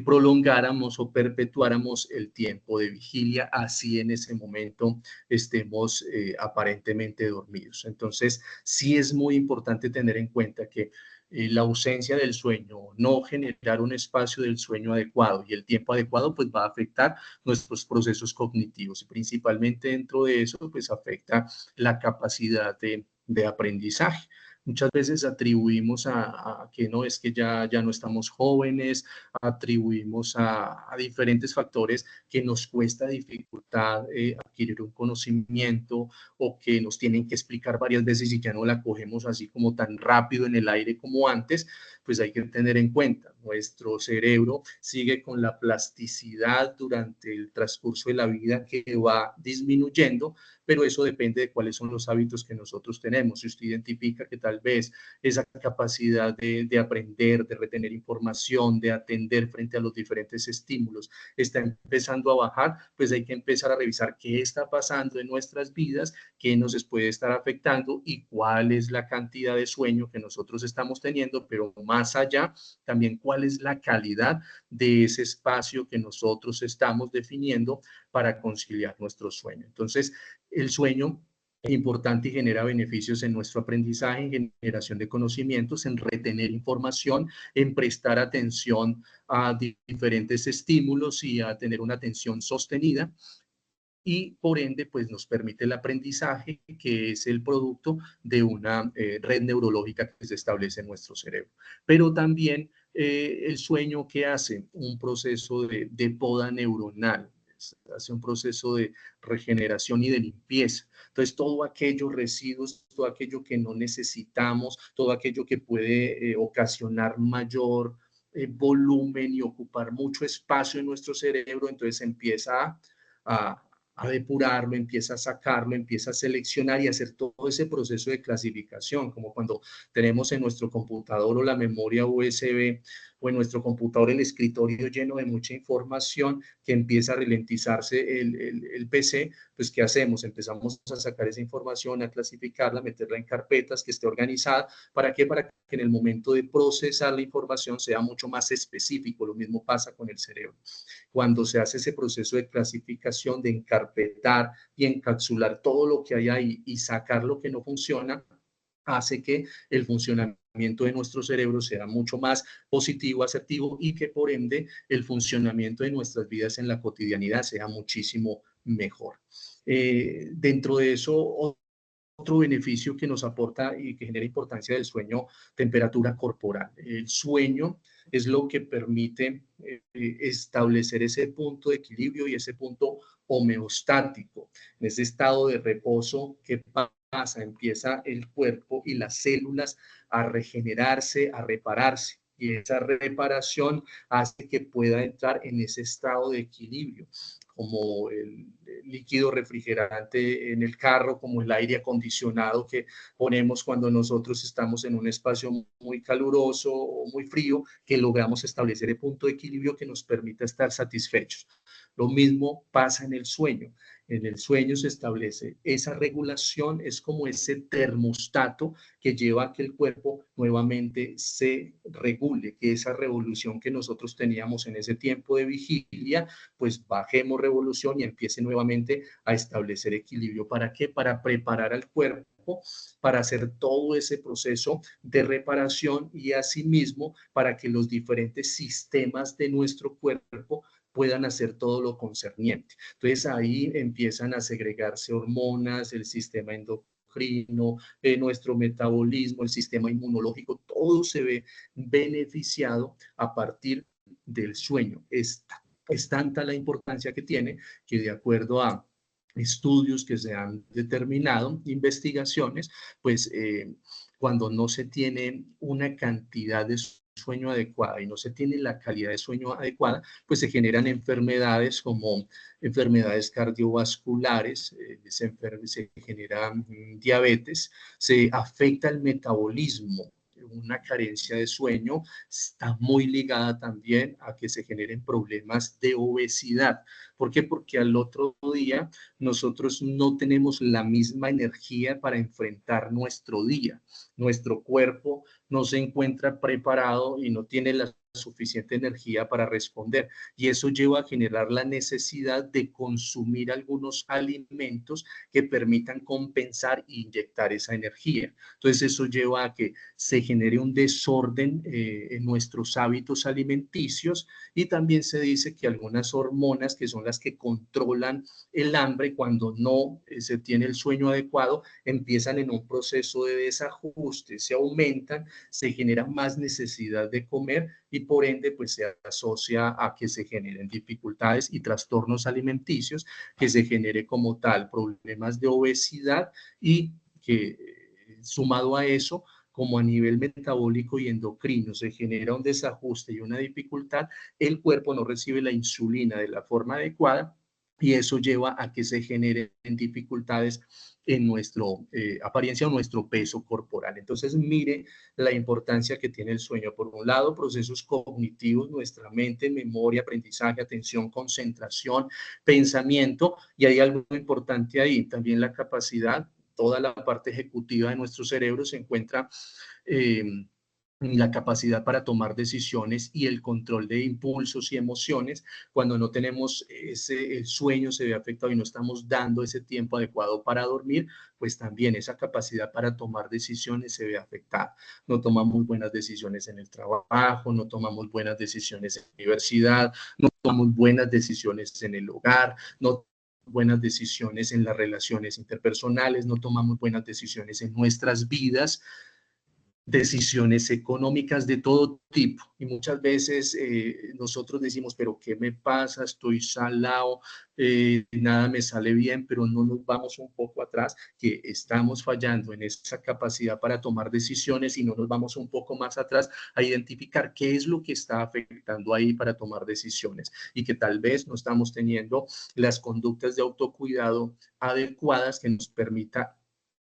S1: prolongáramos o perpetuáramos el tiempo de vigilia, así en ese momento estemos aparentemente dormidos. Entonces, sí es muy importante tener en cuenta que la ausencia del sueño, no generar un espacio del sueño adecuado y el tiempo adecuado, pues va a afectar nuestros procesos cognitivos y principalmente dentro de eso, pues afecta la capacidad de aprendizaje. Muchas veces atribuimos a que no, es que ya no estamos jóvenes, atribuimos a diferentes factores que nos cuesta dificultad adquirir un conocimiento o que nos tienen que explicar varias veces y ya no la cogemos así como tan rápido en el aire como antes, pues hay que tener en cuenta, nuestro cerebro sigue con la plasticidad durante el transcurso de la vida que va disminuyendo, pero eso depende de cuáles son los hábitos que nosotros tenemos. Si usted identifica que tal vez esa capacidad de aprender, de retener información, de atender frente a los diferentes estímulos está empezando a bajar, pues hay que empezar a revisar qué está pasando en nuestras vidas, qué nos puede estar afectando y cuál es la cantidad de sueño que nosotros estamos teniendo, pero más allá, también cuál es la calidad de ese espacio que nosotros estamos definiendo para conciliar nuestro sueño. Entonces, el sueño es importante y genera beneficios en nuestro aprendizaje, en generación de conocimientos, en retener información, en prestar atención a diferentes estímulos y a tener una atención sostenida. Y por ende, pues nos permite el aprendizaje, que es el producto de una red neurológica que se establece en nuestro cerebro. Pero también el sueño, ¿qué hace? Un proceso de poda neuronal, hace un proceso de regeneración y de limpieza. Entonces, todo aquellos residuos, todo aquello que no necesitamos, todo aquello que puede ocasionar mayor volumen y ocupar mucho espacio en nuestro cerebro, entonces empieza a depurarlo, empieza a sacarlo, empieza a seleccionar y hacer todo ese proceso de clasificación, como cuando tenemos en nuestro computador o la memoria USB o en nuestro computador el escritorio lleno de mucha información que empieza a ralentizarse el PC, pues ¿qué hacemos? Empezamos a sacar esa información, a clasificarla, a meterla en carpetas, que esté organizada. ¿Para qué? Para que en el momento de procesar la información sea mucho más específico. Lo mismo pasa con el cerebro. Cuando se hace ese proceso de clasificación, de encarpetar y encapsular todo lo que hay ahí y sacar lo que no funciona, hace que el funcionamiento de nuestro cerebro sea mucho más positivo, asertivo y que por ende el funcionamiento de nuestras vidas en la cotidianidad sea muchísimo mejor. Dentro de eso, otro beneficio que nos aporta y que genera importancia del sueño, temperatura corporal. El sueño es lo que permite establecer ese punto de equilibrio y ese punto homeostático. En ese estado de reposo, ¿qué pasa? Empieza el cuerpo y las células a regenerarse, a repararse. Y esa reparación hace que pueda entrar en ese estado de equilibrio, como el líquido refrigerante en el carro, como el aire acondicionado que ponemos cuando nosotros estamos en un espacio muy caluroso o muy frío, que logramos establecer el punto de equilibrio que nos permita estar satisfechos. Lo mismo pasa en el sueño. En el sueño se establece esa regulación, es como ese termostato que lleva a que el cuerpo nuevamente se regule, que esa revolución que nosotros teníamos en ese tiempo de vigilia, pues bajemos revolución y empiece nuevamente a establecer equilibrio. ¿Para qué? Para preparar al cuerpo para hacer todo ese proceso de reparación y asimismo para que los diferentes sistemas de nuestro cuerpo puedan hacer todo lo concerniente. Entonces ahí empiezan a segregarse hormonas, el sistema endocrino, nuestro metabolismo, el sistema inmunológico, todo se ve beneficiado a partir del sueño. Es tanta la importancia que tiene que de acuerdo a estudios que se han determinado, investigaciones, pues cuando no se tiene una cantidad de sueño adecuada y no se tiene la calidad de sueño adecuada, pues se generan enfermedades como enfermedades cardiovasculares, se genera diabetes, se afecta el metabolismo. Una carencia de sueño está muy ligada también a que se generen problemas de obesidad. ¿Por qué? Porque al otro día nosotros no tenemos la misma energía para enfrentar nuestro día. Nuestro cuerpo no se encuentra preparado y no tiene la suficiente energía para responder. Y eso lleva a generar la necesidad de consumir algunos alimentos que permitan compensar e inyectar esa energía. Entonces eso lleva a que se genere un desorden en nuestros hábitos alimenticios y también se dice que algunas hormonas que son las que controlan el hambre cuando no se tiene el sueño adecuado empiezan en un proceso de desajuste, se aumentan, se genera más necesidad de comer y por ende pues se asocia a que se generen dificultades y trastornos alimenticios, que se genere como tal problemas de obesidad y que sumado a eso, como a nivel metabólico y endocrino se genera un desajuste y una dificultad, el cuerpo no recibe la insulina de la forma adecuada y eso lleva a que se generen dificultades en nuestra apariencia o nuestro peso corporal. Entonces, mire la importancia que tiene el sueño. Por un lado, procesos cognitivos, nuestra mente, memoria, aprendizaje, atención, concentración, pensamiento, y hay algo importante ahí, también la capacidad, toda la parte ejecutiva de nuestro cerebro se encuentra la capacidad para tomar decisiones y el control de impulsos y emociones. Cuando no tenemos el sueño se ve afectado y no estamos dando ese tiempo adecuado para dormir, pues también esa capacidad para tomar decisiones se ve afectada. No tomamos buenas decisiones en el trabajo, no tomamos buenas decisiones en la universidad, no tomamos buenas decisiones en el hogar, no buenas decisiones en las relaciones interpersonales, no tomamos buenas decisiones en nuestras vidas, decisiones económicas de todo tipo. Y muchas veces nosotros decimos, pero ¿qué me pasa? Estoy salado, nada me sale bien, pero no nos vamos un poco atrás, que estamos fallando en esa capacidad para tomar decisiones y no nos vamos un poco más atrás a identificar qué es lo que está afectando ahí para tomar decisiones y que tal vez no estamos teniendo las conductas de autocuidado adecuadas que nos permita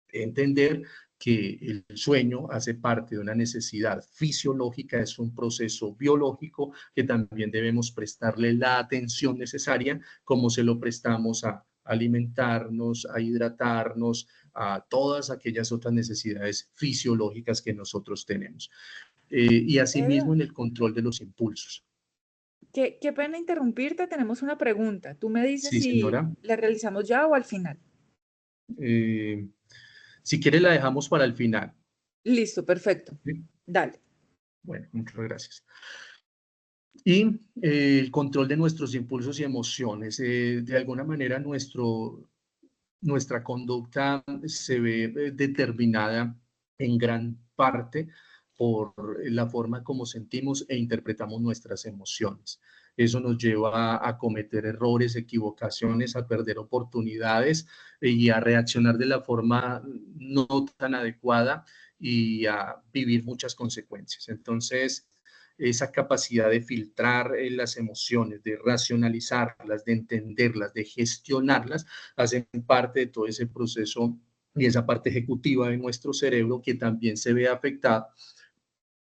S1: entender que el sueño hace parte de una necesidad fisiológica, es un proceso biológico que también debemos prestarle la atención necesaria, como se lo prestamos a alimentarnos, a hidratarnos, a todas aquellas otras necesidades fisiológicas que nosotros tenemos. Y asimismo en el control de los impulsos.
S3: Qué pena interrumpirte, tenemos una pregunta. Tú me dices
S1: Sí,
S3: si
S1: señora.
S3: la realizamos ya o al final.
S1: Si quiere la dejamos para el final.
S3: Listo, perfecto.
S1: ¿Sí?
S3: Dale.
S1: Bueno, muchas gracias. Y el control de nuestros impulsos y emociones. De alguna manera nuestra conducta se ve determinada en gran parte por la forma como sentimos e interpretamos nuestras emociones. Eso nos lleva a cometer errores, equivocaciones, a perder oportunidades y a reaccionar de la forma no tan adecuada y a vivir muchas consecuencias. Entonces, esa capacidad de filtrar las emociones, de racionalizarlas, de entenderlas, de gestionarlas, hacen parte de todo ese proceso y esa parte ejecutiva de nuestro cerebro que también se ve afectada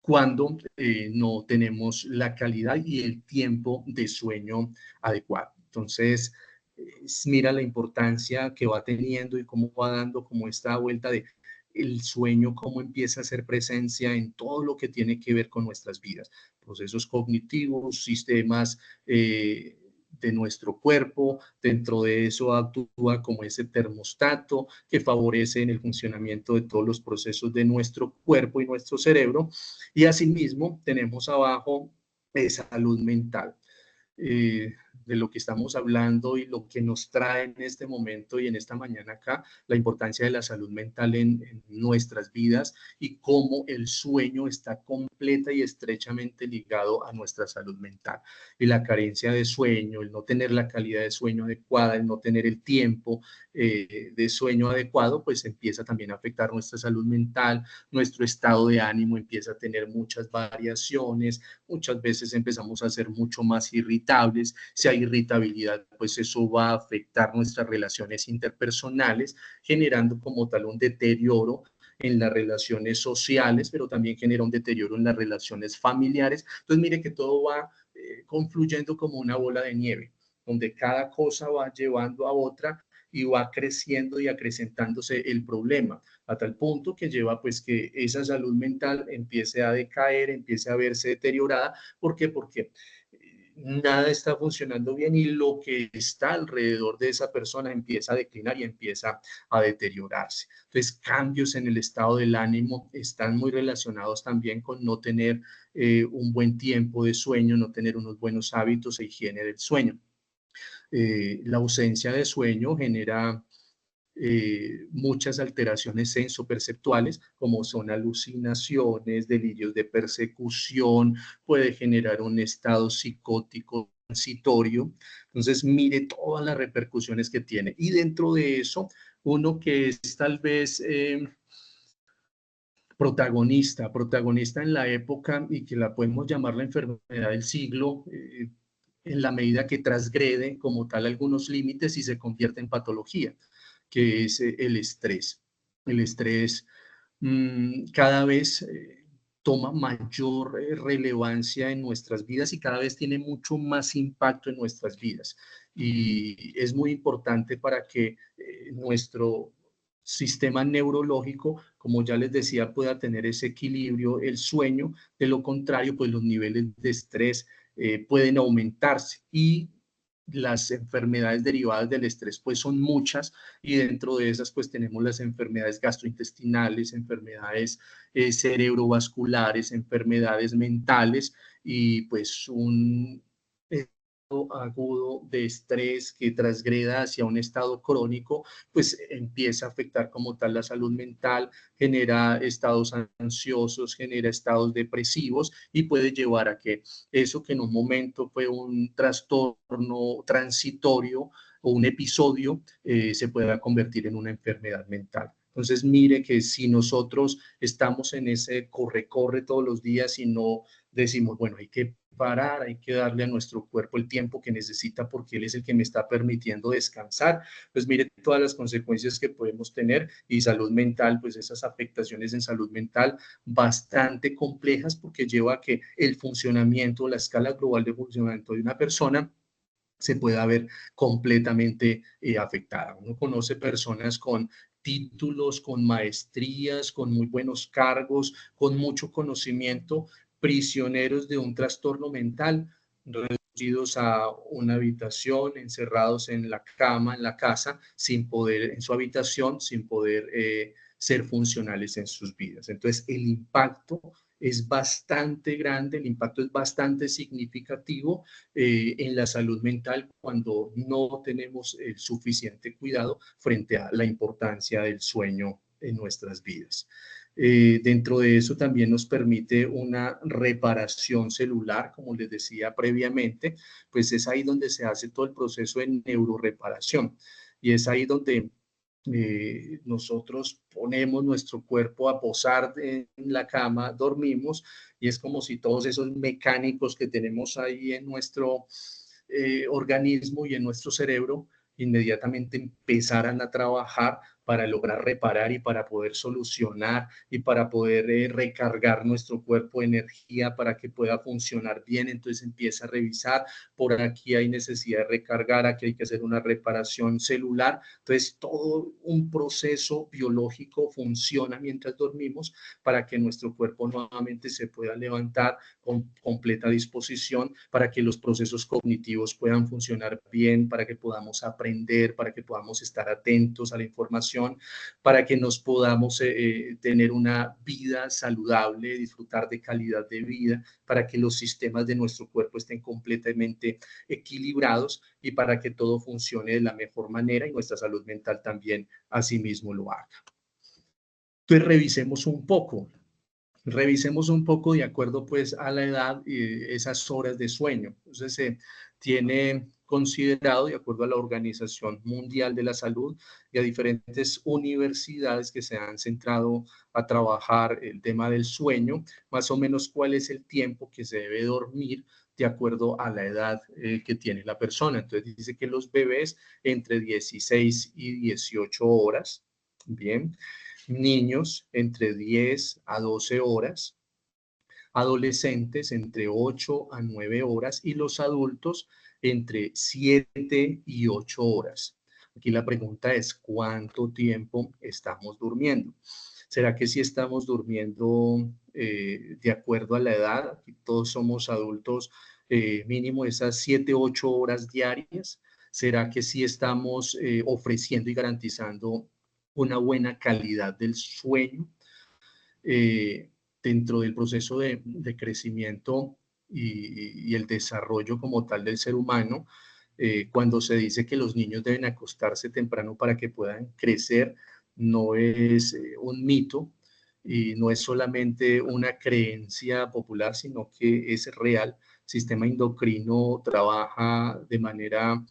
S1: cuando no tenemos la calidad y el tiempo de sueño adecuado. Entonces, mira la importancia que va teniendo y cómo va dando como esta vuelta de el sueño, cómo empieza a hacer presencia en todo lo que tiene que ver con nuestras vidas, procesos cognitivos, sistemas de nuestro cuerpo, dentro de eso actúa como ese termostato que favorece en el funcionamiento de todos los procesos de nuestro cuerpo y nuestro cerebro, y asimismo tenemos abajo salud mental. De lo que estamos hablando y lo que nos trae en este momento y en esta mañana acá, la importancia de la salud mental en nuestras vidas y cómo el sueño está completa y estrechamente ligado a nuestra salud mental. Y la carencia de sueño, el no tener la calidad de sueño adecuada, el no tener el tiempo de sueño adecuado, pues empieza también a afectar nuestra salud mental, nuestro estado de ánimo empieza a tener muchas variaciones, muchas veces empezamos a ser mucho más irritables. Si hay irritabilidad, pues eso va a afectar nuestras relaciones interpersonales, generando como tal un deterioro en las relaciones sociales, pero también genera un deterioro en las relaciones familiares. Entonces, mire que todo va confluyendo como una bola de nieve, donde cada cosa va llevando a otra y va creciendo y acrecentándose el problema, a tal punto que lleva pues que esa salud mental empiece a decaer, empiece a verse deteriorada. ¿Por qué? Porque nada está funcionando bien y lo que está alrededor de esa persona empieza a declinar y empieza a deteriorarse. Entonces, cambios en el estado del ánimo están muy relacionados también con no tener un buen tiempo de sueño, no tener unos buenos hábitos e higiene del sueño. La ausencia de sueño genera muchas alteraciones sensoperceptuales, como son alucinaciones, delirios de persecución, puede generar un estado psicótico transitorio. Entonces, mire todas las repercusiones que tiene. Y dentro de eso, uno que es tal vez protagonista en la época y que la podemos llamar la enfermedad del siglo, en la medida que transgrede como tal algunos límites y se convierte en patología, que es el estrés. El estrés cada vez toma mayor relevancia en nuestras vidas y cada vez tiene mucho más impacto en nuestras vidas. Y es muy importante para que nuestro sistema neurológico, como ya les decía, pueda tener ese equilibrio, el sueño. De lo contrario, pues los niveles de estrés pueden aumentarse y las enfermedades derivadas del estrés pues son muchas y dentro de esas pues tenemos las enfermedades gastrointestinales, enfermedades cerebrovasculares, enfermedades mentales y pues un agudo de estrés que transgreda hacia un estado crónico, pues empieza a afectar como tal la salud mental, genera estados ansiosos, genera estados depresivos y puede llevar a que eso que en un momento fue un trastorno transitorio o un episodio se pueda convertir en una enfermedad mental. Entonces, mire que si nosotros estamos en ese corre-corre todos los días y no decimos, bueno, hay que parar, hay que darle a nuestro cuerpo el tiempo que necesita porque él es el que me está permitiendo descansar, pues mire todas las consecuencias que podemos tener y salud mental, pues esas afectaciones en salud mental bastante complejas porque lleva a que el funcionamiento, la escala global de funcionamiento de una persona se pueda ver completamente afectada. Uno conoce personas con títulos, con maestrías, con muy buenos cargos, con mucho conocimiento, prisioneros de un trastorno mental, reducidos a una habitación, encerrados en la cama, en la casa, sin poder, en su habitación, sin poder ser funcionales en sus vidas. Entonces, el impacto es bastante grande, el impacto es bastante significativo en la salud mental cuando no tenemos el suficiente cuidado frente a la importancia del sueño en nuestras vidas. Dentro de eso también nos permite una reparación celular, como les decía previamente, pues es ahí donde se hace todo el proceso de neuroreparación y es ahí donde nosotros ponemos nuestro cuerpo a posar en la cama, dormimos y es como si todos esos mecánicos que tenemos ahí en nuestro organismo y en nuestro cerebro inmediatamente empezaran a trabajar para lograr reparar y para poder solucionar y para poder recargar nuestro cuerpo de energía para que pueda funcionar bien. Entonces empieza a revisar, por aquí hay necesidad de recargar, aquí hay que hacer una reparación celular. Entonces todo un proceso biológico funciona mientras dormimos para que nuestro cuerpo nuevamente se pueda levantar con completa disposición, para que los procesos cognitivos puedan funcionar bien, para que podamos aprender, para que podamos estar atentos a la información, para que nos podamos tener una vida saludable, disfrutar de calidad de vida, para que los sistemas de nuestro cuerpo estén completamente equilibrados y para que todo funcione de la mejor manera y nuestra salud mental también asimismo lo haga. Entonces revisemos un poco de acuerdo pues a la edad y esas horas de sueño. Entonces se tiene considerado, de acuerdo a la Organización Mundial de la Salud y a diferentes universidades que se han centrado a trabajar el tema del sueño, más o menos cuál es el tiempo que se debe dormir de acuerdo a la edad que tiene la persona. Entonces dice que los bebés entre 16 y 18 horas, bien, niños entre 10 a 12 horas, adolescentes entre 8 a 9 horas y los adultos entre 7 y 8 horas. Aquí la pregunta es, ¿cuánto tiempo estamos durmiendo? ¿Será que si estamos durmiendo de acuerdo a la edad? Aquí todos somos adultos, mínimo esas 7, 8 horas diarias. ¿Será que sí estamos ofreciendo y garantizando una buena calidad del sueño dentro del proceso de crecimiento y el desarrollo como tal del ser humano? Cuando se dice que los niños deben acostarse temprano para que puedan crecer, no es un mito y no es solamente una creencia popular, sino que es real. El sistema endocrino trabaja de manera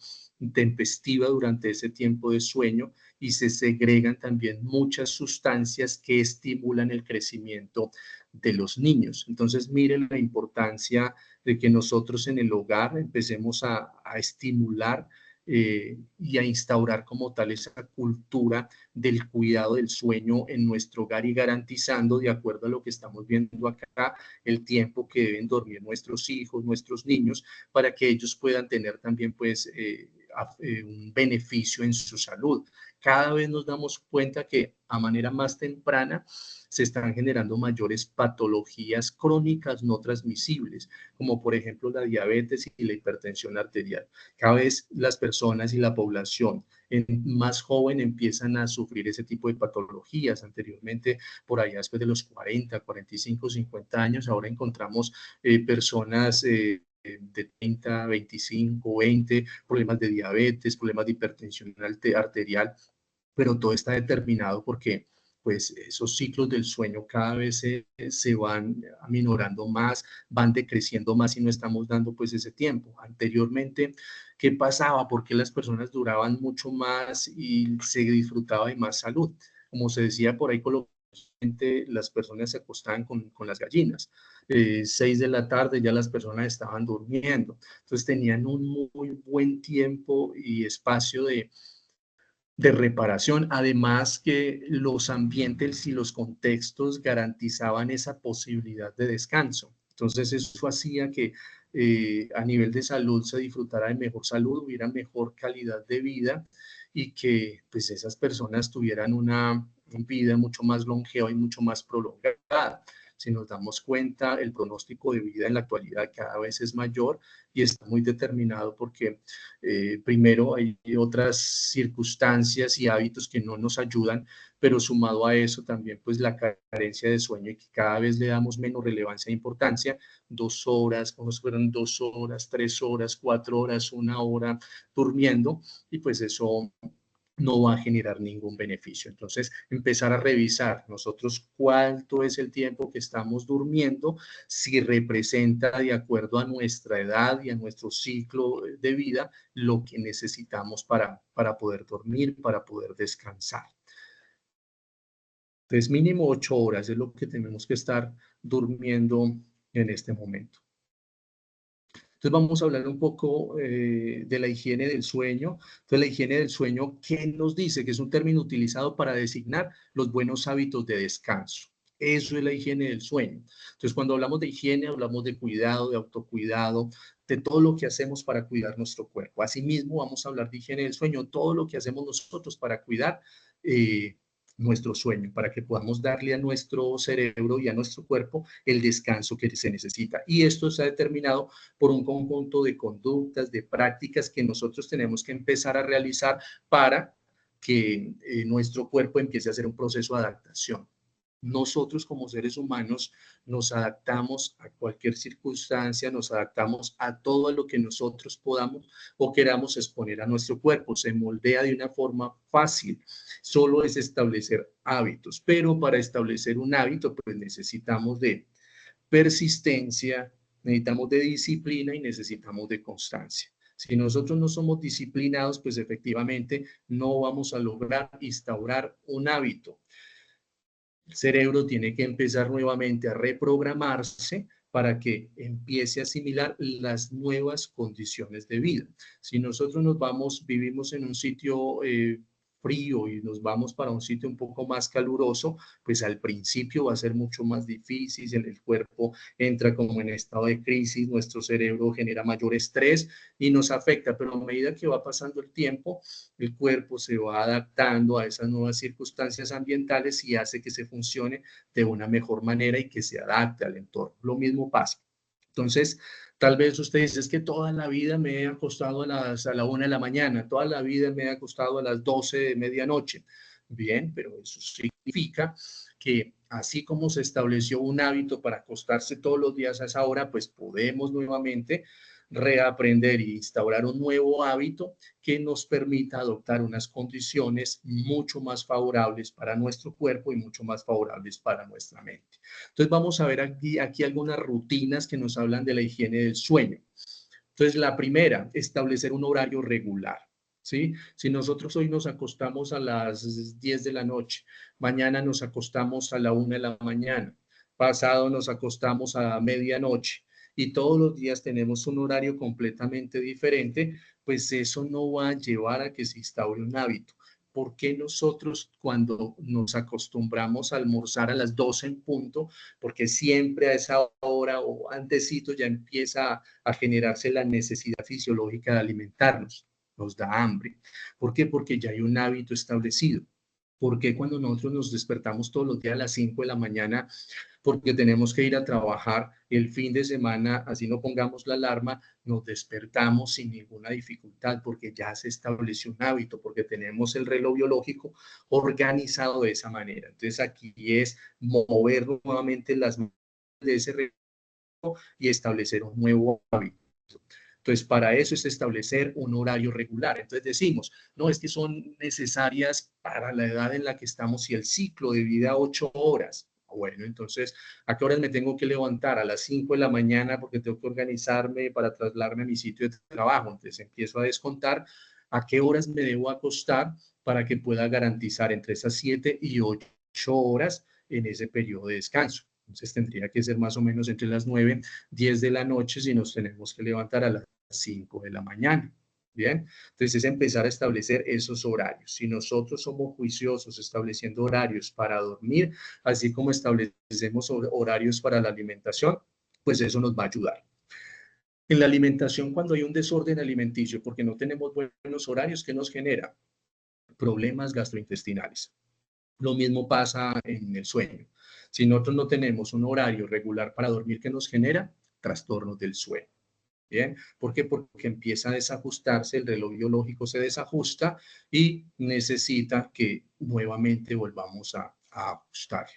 S1: tempestiva durante ese tiempo de sueño y se segregan también muchas sustancias que estimulan el crecimiento de los niños. Entonces, miren la importancia de que nosotros en el hogar empecemos a estimular y a instaurar como tal esa cultura del cuidado del sueño en nuestro hogar y garantizando, de acuerdo a lo que estamos viendo acá, el tiempo que deben dormir nuestros hijos, nuestros niños, para que ellos puedan tener también pues un beneficio en su salud. Cada vez nos damos cuenta que a manera más temprana se están generando mayores patologías crónicas no transmisibles, como por ejemplo la diabetes y la hipertensión arterial. Cada vez las personas y la población más joven empiezan a sufrir ese tipo de patologías. Anteriormente, por allá después de los 40, 45, 50 años, ahora encontramos personas de 30, 25, 20, problemas de diabetes, problemas de hipertensión arterial, pero todo está determinado porque pues esos ciclos del sueño cada vez se van aminorando más, van decreciendo más y no estamos dando pues ese tiempo. Anteriormente, ¿qué pasaba? ¿Por qué las personas duraban mucho más y se disfrutaba de más salud? Como se decía por ahí coloquialmente, las personas se acostaban con las gallinas. 6 de la tarde ya las personas estaban durmiendo. Entonces tenían un muy buen tiempo y espacio de reparación, además que los ambientes y los contextos garantizaban esa posibilidad de descanso. Entonces eso hacía que a nivel de salud se disfrutara de mejor salud, hubiera mejor calidad de vida y que pues esas personas tuvieran una vida mucho más longeva y mucho más prolongada. Si nos damos cuenta, el pronóstico de vida en la actualidad cada vez es mayor y está muy determinado porque primero hay otras circunstancias y hábitos que no nos ayudan, pero sumado a eso también pues la carencia de sueño y que cada vez le damos menos relevancia e importancia, 2 horas, como si fueran 2 horas, 3 horas, 4 horas, 1 hora durmiendo y pues eso no va a generar ningún beneficio. Entonces, empezar a revisar nosotros cuánto es el tiempo que estamos durmiendo, si representa de acuerdo a nuestra edad y a nuestro ciclo de vida lo que necesitamos para poder dormir, para poder descansar. Entonces, mínimo 8 horas es lo que tenemos que estar durmiendo en este momento. Entonces vamos a hablar un poco de la higiene del sueño. Entonces la higiene del sueño, ¿qué nos dice? Que es un término utilizado para designar los buenos hábitos de descanso. Eso es la higiene del sueño. Entonces cuando hablamos de higiene, hablamos de cuidado, de autocuidado, de todo lo que hacemos para cuidar nuestro cuerpo. Asimismo, vamos a hablar de higiene del sueño, todo lo que hacemos nosotros para cuidar nuestro sueño, para que podamos darle a nuestro cerebro y a nuestro cuerpo el descanso que se necesita. Y esto está determinado por un conjunto de conductas, de prácticas que nosotros tenemos que empezar a realizar para que nuestro cuerpo empiece a hacer un proceso de adaptación. Nosotros como seres humanos nos adaptamos a cualquier circunstancia, nos adaptamos a todo lo que nosotros podamos o queramos exponer a nuestro cuerpo. Se moldea de una forma fácil, solo es establecer hábitos, pero para establecer un hábito pues necesitamos de persistencia, necesitamos de disciplina y necesitamos de constancia. Si nosotros no somos disciplinados, pues efectivamente no vamos a lograr instaurar un hábito. El cerebro tiene que empezar nuevamente a reprogramarse para que empiece a asimilar las nuevas condiciones de vida. Si nosotros vivimos en un sitio frío y nos vamos para un sitio un poco más caluroso, pues al principio va a ser mucho más difícil, el cuerpo entra como en estado de crisis, nuestro cerebro genera mayor estrés y nos afecta, pero a medida que va pasando el tiempo, el cuerpo se va adaptando a esas nuevas circunstancias ambientales y hace que se funcione de una mejor manera y que se adapte al entorno. Lo mismo pasa. Entonces, tal vez usted dice, es que toda la vida me he acostado a la 1 de la mañana, toda la vida me he acostado a las 12 de medianoche. Bien, pero eso significa que así como se estableció un hábito para acostarse todos los días a esa hora, pues podemos nuevamente reaprender e instaurar un nuevo hábito que nos permita adoptar unas condiciones mucho más favorables para nuestro cuerpo y mucho más favorables para nuestra mente. Entonces vamos a ver aquí algunas rutinas que nos hablan de la higiene del sueño. Entonces la primera, establecer un horario regular. ¿sí? Si nosotros hoy nos acostamos a las 10 de la noche, mañana nos acostamos a la 1 de la mañana, pasado nos acostamos a medianoche y todos los días tenemos un horario completamente diferente, pues eso no va a llevar a que se instaure un hábito. ¿Por qué nosotros cuando nos acostumbramos a almorzar a las 12 en punto, porque siempre a esa hora o antesito ya empieza a generarse la necesidad fisiológica de alimentarnos? Nos da hambre. ¿Por qué? Porque ya hay un hábito establecido. ¿Por qué cuando nosotros nos despertamos todos los días a las 5 de la mañana? Porque tenemos que ir a trabajar el fin de semana, así no pongamos la alarma, nos despertamos sin ninguna dificultad porque ya se estableció un hábito, porque tenemos el reloj biológico organizado de esa manera. Entonces aquí es mover nuevamente las manos de ese reloj y establecer un nuevo hábito. Entonces, para eso es establecer un horario regular. Entonces decimos, no, es que son necesarias para la edad en la que estamos y el ciclo de vida 8 horas. Bueno, entonces, ¿a qué horas me tengo que levantar? A las 5 de la mañana porque tengo que organizarme para trasladarme a mi sitio de trabajo. Entonces empiezo a descontar a qué horas me debo acostar para que pueda garantizar entre esas 7 y 8 horas en ese periodo de descanso. Entonces tendría que ser más o menos entre las 9, 10 de la noche si nos tenemos que levantar a las 5 de la mañana. Bien, entonces es empezar a establecer esos horarios. Si nosotros somos juiciosos estableciendo horarios para dormir, así como establecemos horarios para la alimentación, pues eso nos va a ayudar. En la alimentación, cuando hay un desorden alimenticio, porque no tenemos buenos horarios, ¿qué nos genera? Problemas gastrointestinales. Lo mismo pasa en el sueño. Si nosotros no tenemos un horario regular para dormir, ¿qué nos genera? Trastornos del sueño. ¿Bien? ¿Por qué? Porque empieza a desajustarse, el reloj biológico se desajusta y necesita que nuevamente volvamos a ajustarlo.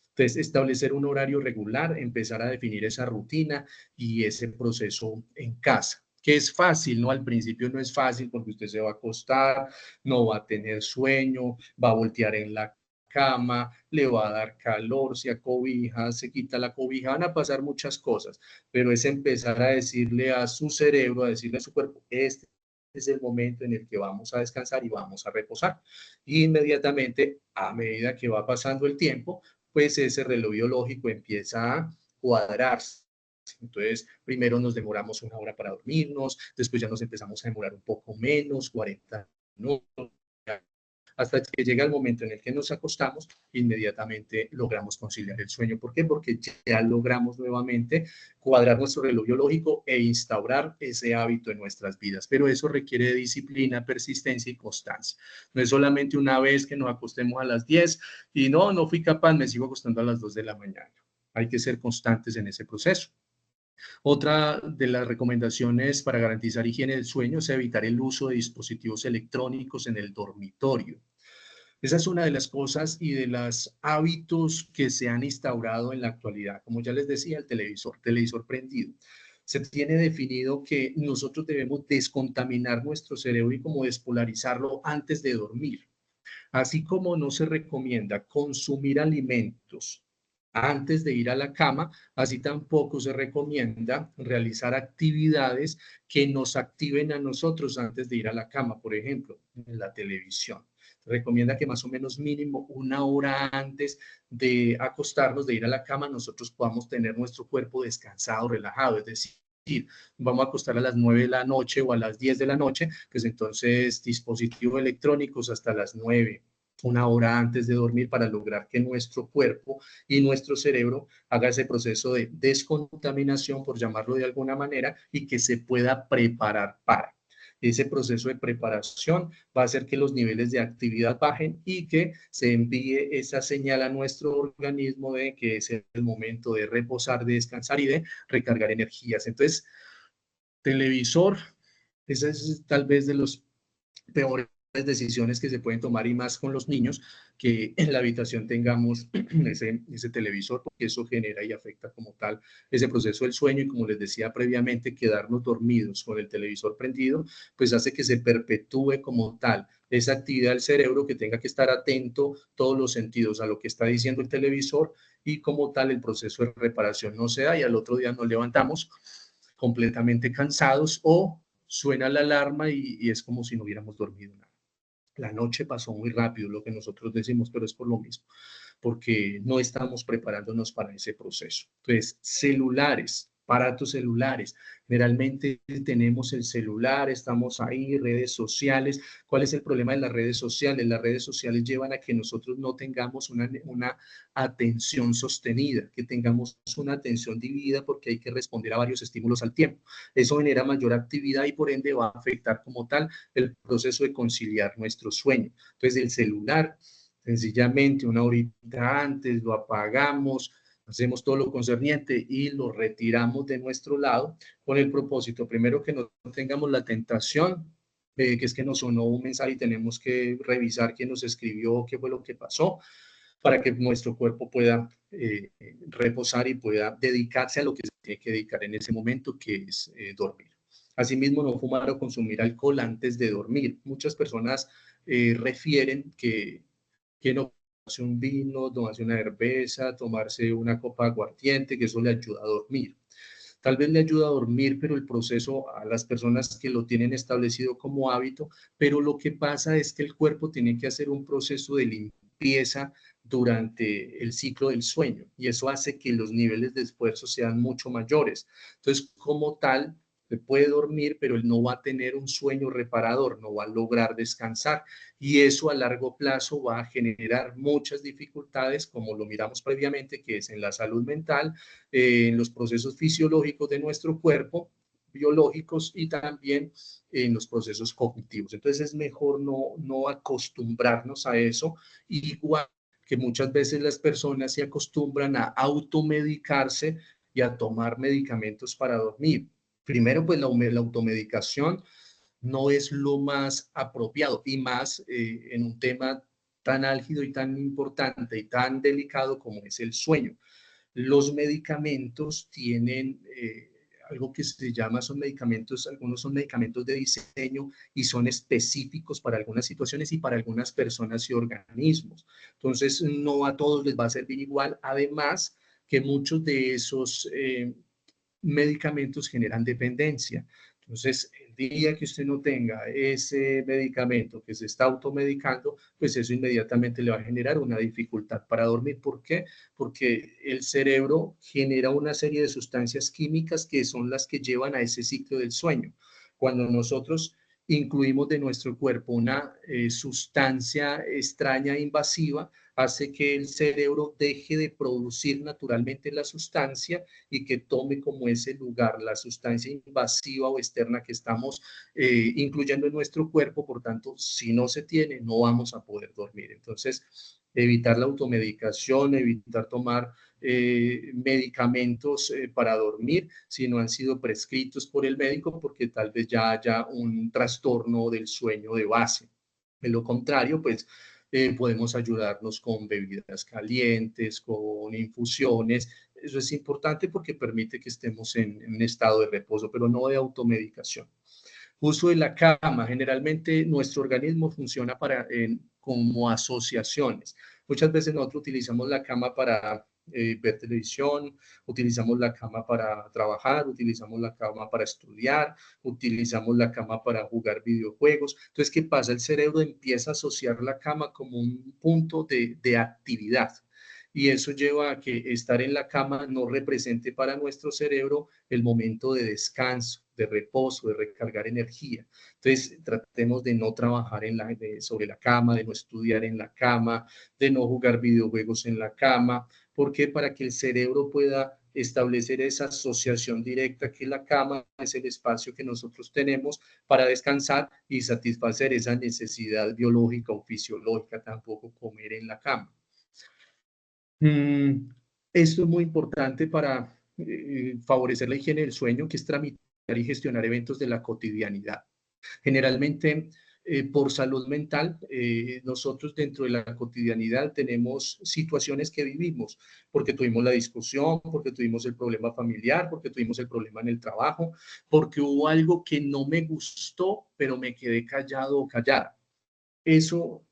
S1: Entonces, establecer un horario regular, empezar a definir esa rutina y ese proceso en casa, que es fácil, ¿no? Al principio no es fácil porque usted se va a acostar, no va a tener sueño, va a voltear en la cama, le va a dar calor, se acobija, se quita la cobija, van a pasar muchas cosas, pero es empezar a decirle a su cerebro, a decirle a su cuerpo, este es el momento en el que vamos a descansar y vamos a reposar. Y inmediatamente, a medida que va pasando el tiempo, pues ese reloj biológico empieza a cuadrarse. Entonces, primero nos demoramos 1 hora para dormirnos, después ya nos empezamos a demorar un poco menos, 40 minutos, hasta que llega el momento en el que nos acostamos, inmediatamente logramos conciliar el sueño. ¿Por qué? Porque ya logramos nuevamente cuadrar nuestro reloj biológico e instaurar ese hábito en nuestras vidas. Pero eso requiere de disciplina, persistencia y constancia. No es solamente una vez que nos acostemos a las 10 y no fui capaz, me sigo acostando a las 2 de la mañana. Hay que ser constantes en ese proceso. Otra de las recomendaciones para garantizar higiene del sueño es evitar el uso de dispositivos electrónicos en el dormitorio. Esa es una de las cosas y de los hábitos que se han instaurado en la actualidad. Como ya les decía, el televisor prendido. Se tiene definido que nosotros debemos descontaminar nuestro cerebro y como despolarizarlo antes de dormir. Así como no se recomienda consumir alimentos antes de ir a la cama, así tampoco se recomienda realizar actividades que nos activen a nosotros antes de ir a la cama, por ejemplo, en la televisión. Recomienda que más o menos mínimo 1 hora antes de acostarnos, de ir a la cama, nosotros podamos tener nuestro cuerpo descansado, relajado, es decir, vamos a acostar a las 9 de la noche o a las 10 de la noche, pues entonces dispositivos electrónicos hasta las 9, 1 hora antes de dormir para lograr que nuestro cuerpo y nuestro cerebro haga ese proceso de descontaminación, por llamarlo de alguna manera, y que se pueda preparar para. Ese proceso de preparación va a hacer que los niveles de actividad bajen y que se envíe esa señal a nuestro organismo de que es el momento de reposar, de descansar y de recargar energías. Entonces, televisor, esa es tal vez de los peores decisiones que se pueden tomar y más con los niños, que en la habitación tengamos ese televisor, porque eso genera y afecta como tal ese proceso del sueño y como les decía previamente, quedarnos dormidos con el televisor prendido, pues hace que se perpetúe como tal esa actividad del cerebro que tenga que estar atento todos los sentidos a lo que está diciendo el televisor y como tal el proceso de reparación no se da y al otro día nos levantamos completamente cansados o suena la alarma y es como si no hubiéramos dormido nada. La noche pasó muy rápido, lo que nosotros decimos, pero es por lo mismo, porque no estamos preparándonos para ese proceso. Entonces, celulares, aparatos celulares. Generalmente tenemos el celular, estamos ahí, redes sociales. ¿Cuál es el problema de las redes sociales? Las redes sociales llevan a que nosotros no tengamos una atención sostenida, que tengamos una atención dividida porque hay que responder a varios estímulos al tiempo. Eso genera mayor actividad y por ende va a afectar como tal el proceso de conciliar nuestro sueño. Entonces, el celular, sencillamente una horita antes lo apagamos, hacemos todo lo concerniente y lo retiramos de nuestro lado con el propósito, primero, que no tengamos la tentación, que es que nos sonó un mensaje y tenemos que revisar quién nos escribió, qué fue lo que pasó, para que nuestro cuerpo pueda reposar y pueda dedicarse a lo que se tiene que dedicar en ese momento, que es dormir. Asimismo, no fumar o consumir alcohol antes de dormir. Muchas personas refieren que no tomarse un vino, tomarse una cerveza, tomarse una copa de aguardiente, que eso le ayuda a dormir. Tal vez le ayuda a dormir, pero el proceso a las personas que lo tienen establecido como hábito, pero lo que pasa es que el cuerpo tiene que hacer un proceso de limpieza durante el ciclo del sueño y eso hace que los niveles de esfuerzo sean mucho mayores. Entonces, como tal, se puede dormir, pero él no va a tener un sueño reparador, no va a lograr descansar y eso a largo plazo va a generar muchas dificultades, como lo miramos previamente, que es en la salud mental, en los procesos fisiológicos de nuestro cuerpo, biológicos y también en los procesos cognitivos. Entonces es mejor no acostumbrarnos a eso, igual que muchas veces las personas se acostumbran a automedicarse y a tomar medicamentos para dormir. Primero, pues la automedicación no es lo más apropiado y más en un tema tan álgido y tan importante y tan delicado como es el sueño. Los medicamentos tienen algo que se llama, son medicamentos, algunos son medicamentos de diseño y son específicos para algunas situaciones y para algunas personas y organismos. Entonces, no a todos les va a servir igual. Además, que muchos de esos medicamentos generan dependencia. Entonces, el día que usted no tenga ese medicamento que se está automedicando, pues eso inmediatamente le va a generar una dificultad para dormir. ¿Por qué? Porque el cerebro genera una serie de sustancias químicas que son las que llevan a ese ciclo del sueño. Cuando nosotros incluimos de nuestro cuerpo una sustancia extraña e invasiva, hace que el cerebro deje de producir naturalmente la sustancia y que tome como ese lugar la sustancia invasiva o externa que estamos incluyendo en nuestro cuerpo. Por tanto, si no se tiene, no vamos a poder dormir. Entonces, evitar la automedicación, evitar tomar medicamentos para dormir si no han sido prescritos por el médico, porque tal vez ya haya un trastorno del sueño de base. De lo contrario, pues podemos ayudarnos con bebidas calientes, con infusiones. Eso es importante porque permite que estemos en un estado de reposo, pero no de automedicación. Uso de la cama. Generalmente nuestro organismo funciona como asociaciones. Muchas veces nosotros utilizamos la cama para ver televisión, utilizamos la cama para trabajar, utilizamos la cama para estudiar, utilizamos la cama para jugar videojuegos. Entonces, ¿qué pasa? El cerebro empieza a asociar la cama como un punto de actividad. Y eso lleva a que estar en la cama no represente para nuestro cerebro el momento de descanso, de reposo, de recargar energía. Entonces, tratemos de no trabajar sobre la cama, de no estudiar en la cama, de no jugar videojuegos en la cama. ¿Por qué? Para que el cerebro pueda establecer esa asociación directa que la cama es el espacio que nosotros tenemos para descansar y satisfacer esa necesidad biológica o fisiológica, tampoco comer en la cama. Esto es muy importante para favorecer la higiene del sueño, que es tramitar y gestionar eventos de la cotidianidad. Generalmente, por salud mental, nosotros dentro de la cotidianidad tenemos situaciones que vivimos, porque tuvimos la discusión, porque tuvimos el problema familiar, porque tuvimos el problema en el trabajo, porque hubo algo que no me gustó, pero me quedé callado o callada. Eso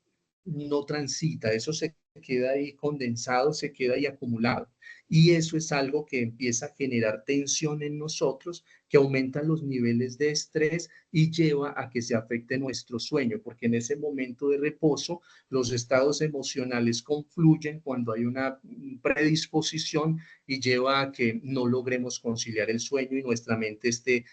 S1: no transita, eso se queda ahí condensado, se queda ahí acumulado. Y eso es algo que empieza a generar tensión en nosotros, que aumenta los niveles de estrés y lleva a que se afecte nuestro sueño, porque en ese momento de reposo los estados emocionales confluyen cuando hay una predisposición y lleva a que no logremos conciliar el sueño y nuestra mente esté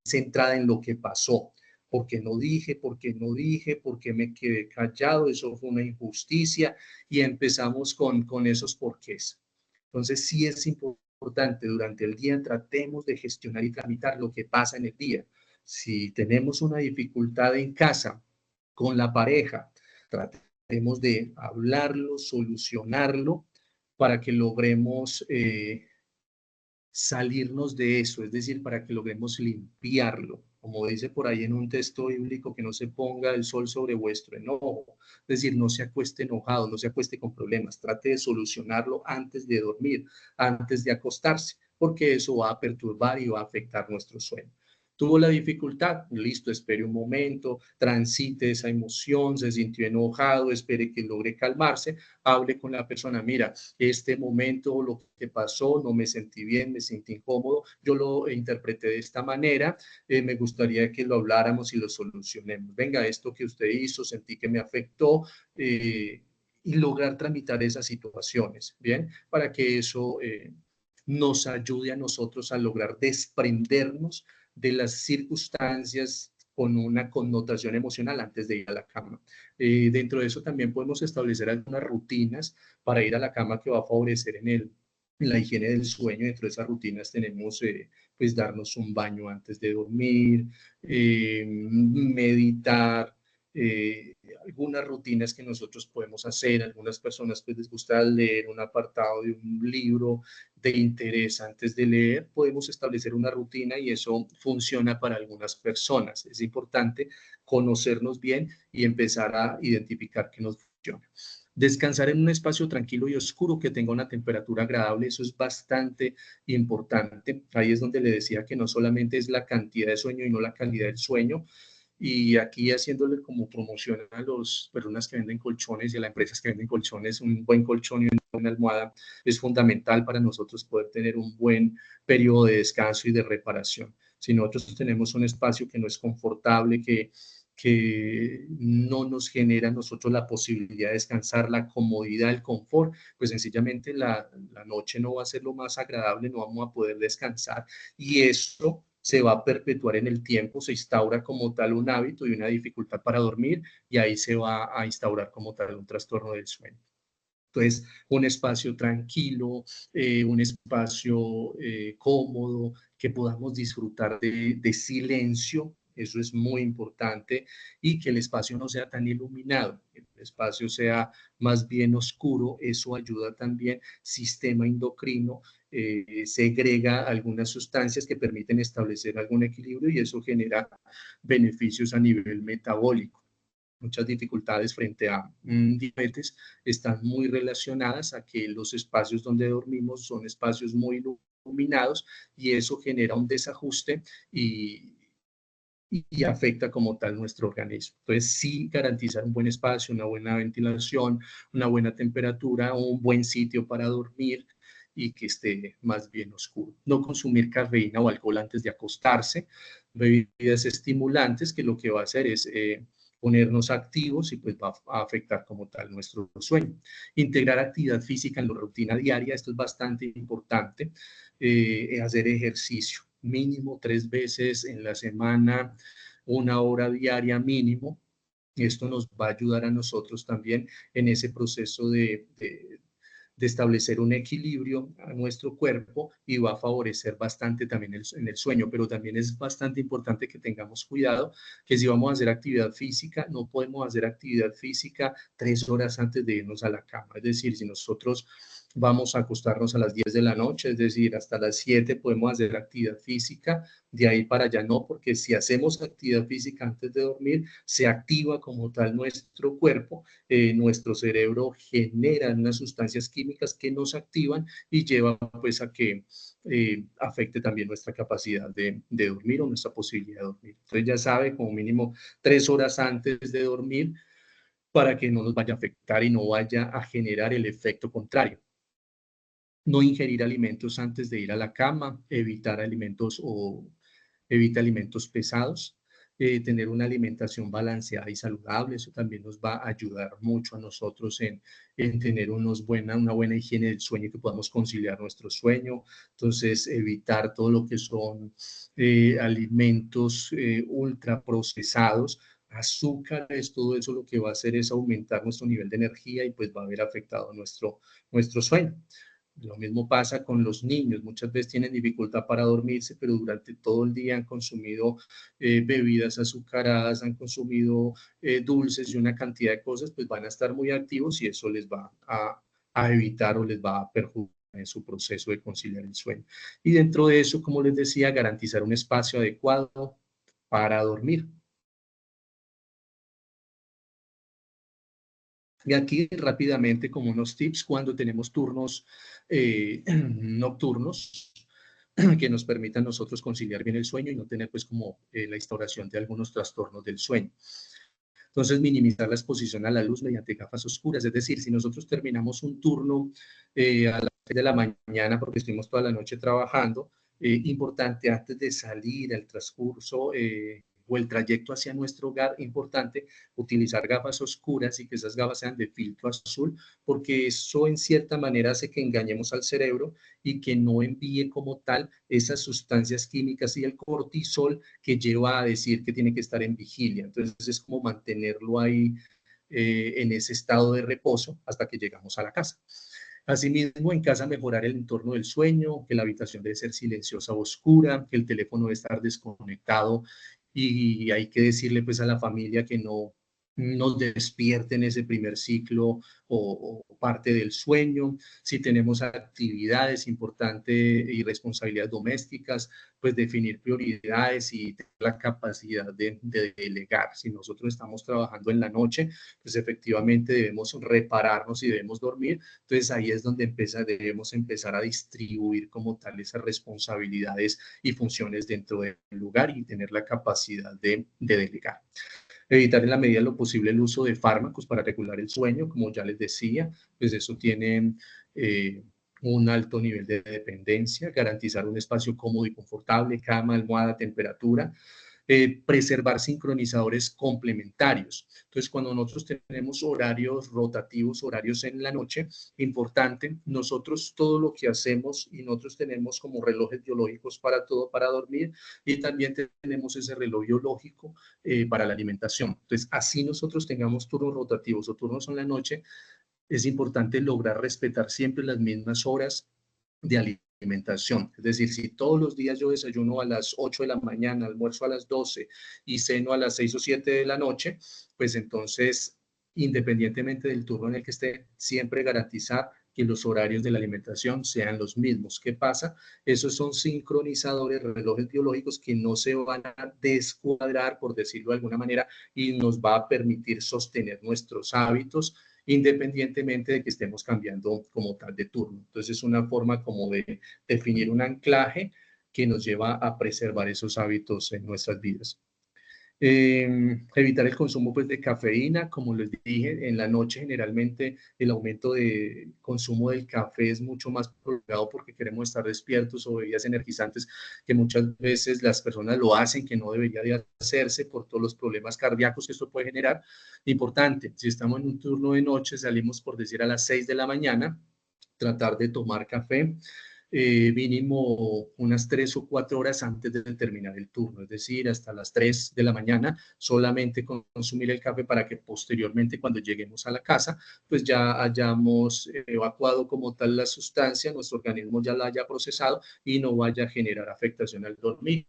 S1: centrada en lo que pasó. Porque no dije, porque no dije, porque me quedé callado, eso fue una injusticia, y empezamos con esos porqués. Entonces, sí es importante durante el día, tratemos de gestionar y tramitar lo que pasa en el día. Si tenemos una dificultad en casa con la pareja, tratemos de hablarlo, solucionarlo para que logremos salirnos de eso, es decir, para que logremos limpiarlo. Como dice por ahí en un texto bíblico, que no se ponga el sol sobre vuestro enojo, es decir, no se acueste enojado, no se acueste con problemas, trate de solucionarlo antes de dormir, antes de acostarse, porque eso va a perturbar y va a afectar nuestro sueño. Tuvo la dificultad, listo, espere un momento, transite esa emoción, se sintió enojado, espere que logre calmarse, hable con la persona, mira, este momento, lo que pasó, no me sentí bien, me sentí incómodo, yo lo interpreté de esta manera, me gustaría que lo habláramos y lo solucionemos. Venga, esto que usted hizo, sentí que me afectó, y lograr tramitar esas situaciones, ¿bien? Para que eso nos ayude a nosotros a lograr desprendernos de las circunstancias con una connotación emocional antes de ir a la cama. Dentro de eso también podemos establecer algunas rutinas para ir a la cama que va a favorecer en la higiene del sueño. Dentro de esas rutinas tenemos pues darnos un baño antes de dormir, meditar, algunas rutinas que nosotros podemos hacer. Algunas personas pues les gusta leer un apartado de un libro de interés antes de leer. Podemos establecer una rutina y eso funciona para algunas personas. Es importante conocernos bien y empezar a identificar qué nos funciona. Descansar en un espacio tranquilo y oscuro que tenga una temperatura agradable, eso es bastante importante. Ahí es donde le decía que no solamente es la cantidad de sueño y no la calidad del sueño. Y aquí haciéndole como promoción a las personas que venden colchones y a las empresas que venden colchones, un buen colchón y una buena almohada es fundamental para nosotros poder tener un buen periodo de descanso y de reparación. Si nosotros tenemos un espacio que no es confortable, que no nos genera a nosotros la posibilidad de descansar, la comodidad, el confort, pues sencillamente la noche no va a ser lo más agradable, no vamos a poder descansar y eso se va a perpetuar en el tiempo, se instaura como tal un hábito y una dificultad para dormir y ahí se va a instaurar como tal un trastorno del sueño. Entonces, un espacio tranquilo, un espacio cómodo, que podamos disfrutar de silencio, eso es muy importante, y que el espacio no sea tan iluminado, que el espacio sea más bien oscuro, eso ayuda también, sistema endocrino, segrega algunas sustancias que permiten establecer algún equilibrio y eso genera beneficios a nivel metabólico. Muchas dificultades frente a diabetes están muy relacionadas a que los espacios donde dormimos son espacios muy iluminados y eso genera un desajuste y afecta como tal nuestro organismo. Entonces, sí garantizar un buen espacio, una buena ventilación, una buena temperatura, un buen sitio para dormir y que esté más bien oscuro. No consumir cafeína o alcohol antes de acostarse, bebidas estimulantes que lo que va a hacer es ponernos activos y pues va a afectar como tal nuestro sueño. Integrar actividad física en la rutina diaria, esto es bastante importante, hacer ejercicio mínimo 3 veces en la semana, 1 hora diaria mínimo. Esto nos va a ayudar a nosotros también en ese proceso de establecer un equilibrio a nuestro cuerpo y va a favorecer bastante también en el sueño, pero también es bastante importante que tengamos cuidado que si vamos a hacer actividad física, no podemos hacer actividad física 3 horas antes de irnos a la cama. Es decir, si nosotros vamos a acostarnos a las 10 de la noche, es decir, hasta las 7 podemos hacer actividad física, de ahí para allá no, porque si hacemos actividad física antes de dormir, se activa como tal nuestro cuerpo, nuestro cerebro genera unas sustancias químicas que nos activan y lleva pues a que afecte también nuestra capacidad de dormir o nuestra posibilidad de dormir. Entonces ya sabe, como mínimo 3 horas antes de dormir, para que no nos vaya a afectar y no vaya a generar el efecto contrario. No ingerir alimentos antes de ir a la cama, evitar alimentos evita alimentos pesados, tener una alimentación balanceada y saludable. Eso también nos va a ayudar mucho a nosotros en tener una buena higiene del sueño y que podamos conciliar nuestro sueño. Entonces, evitar todo lo que son alimentos ultraprocesados, azúcares, todo eso lo que va a hacer es aumentar nuestro nivel de energía y pues va a haber afectado nuestro sueño. Lo mismo pasa con los niños, muchas veces tienen dificultad para dormirse, pero durante todo el día han consumido bebidas azucaradas, han consumido dulces y una cantidad de cosas, pues van a estar muy activos y eso les va a evitar o les va a perjudicar en su proceso de conciliar el sueño. Y dentro de eso, como les decía, garantizar un espacio adecuado para dormir. Y aquí rápidamente como unos tips cuando tenemos turnos nocturnos que nos permitan nosotros conciliar bien el sueño y no tener pues como la instauración de algunos trastornos del sueño. Entonces, minimizar la exposición a la luz mediante gafas oscuras. Es decir, si nosotros terminamos un turno a las 6 de la mañana porque estuvimos toda la noche trabajando, importante antes de salir al transcurso o el trayecto hacia nuestro hogar, importante utilizar gafas oscuras y que esas gafas sean de filtro azul, porque eso en cierta manera hace que engañemos al cerebro y que no envíe como tal esas sustancias químicas y el cortisol que lleva a decir que tiene que estar en vigilia. Entonces es como mantenerlo ahí en ese estado de reposo hasta que llegamos a la casa. Asimismo, en casa mejorar el entorno del sueño, que la habitación debe ser silenciosa o oscura, que el teléfono debe estar desconectado y hay que decirle pues a la familia que no nos despierten ese primer ciclo o parte del sueño. Si tenemos actividades importantes y responsabilidades domésticas, pues definir prioridades y tener la capacidad de delegar. Si nosotros estamos trabajando en la noche, pues efectivamente debemos repararnos y debemos dormir. Entonces ahí es donde debemos empezar a distribuir como tal esas responsabilidades y funciones dentro del lugar y tener la capacidad de delegar. Evitar en la medida de lo posible el uso de fármacos para regular el sueño, como ya les decía, pues eso tiene un alto nivel de dependencia, garantizar un espacio cómodo y confortable, cama, almohada, temperatura, preservar sincronizadores complementarios. Entonces, cuando nosotros tenemos horarios rotativos, horarios en la noche, importante, nosotros todo lo que hacemos y nosotros tenemos como relojes biológicos para todo, para dormir, y también tenemos ese reloj biológico para la alimentación. Entonces, así nosotros tengamos turnos rotativos o turnos en la noche, es importante lograr respetar siempre las mismas horas de alimentación. Es decir, si todos los días yo desayuno a las 8 de la mañana, almuerzo a las 12 y ceno a las 6 o 7 de la noche, pues entonces, independientemente del turno en el que esté, siempre garantizar que los horarios de la alimentación sean los mismos. ¿Qué pasa? Esos son sincronizadores, relojes biológicos que no se van a descuadrar, por decirlo de alguna manera, y nos va a permitir sostener nuestros hábitos independientemente de que estemos cambiando como tal de turno. Entonces es una forma como de definir un anclaje que nos lleva a preservar esos hábitos en nuestras vidas. Evitar el consumo pues, de cafeína, como les dije, en la noche generalmente el aumento de consumo del café es mucho más prolongado porque queremos estar despiertos o bebidas energizantes que muchas veces las personas lo hacen, que no debería de hacerse por todos los problemas cardíacos que esto puede generar. Importante, si estamos en un turno de noche, salimos por decir a las 6 de la mañana, tratar de tomar café mínimo unas 3 o 4 horas antes de terminar el turno, es decir, hasta las 3 de la mañana, solamente consumir el café para que posteriormente cuando lleguemos a la casa, pues ya hayamos evacuado como tal la sustancia, nuestro organismo ya la haya procesado y no vaya a generar afectación al dormir.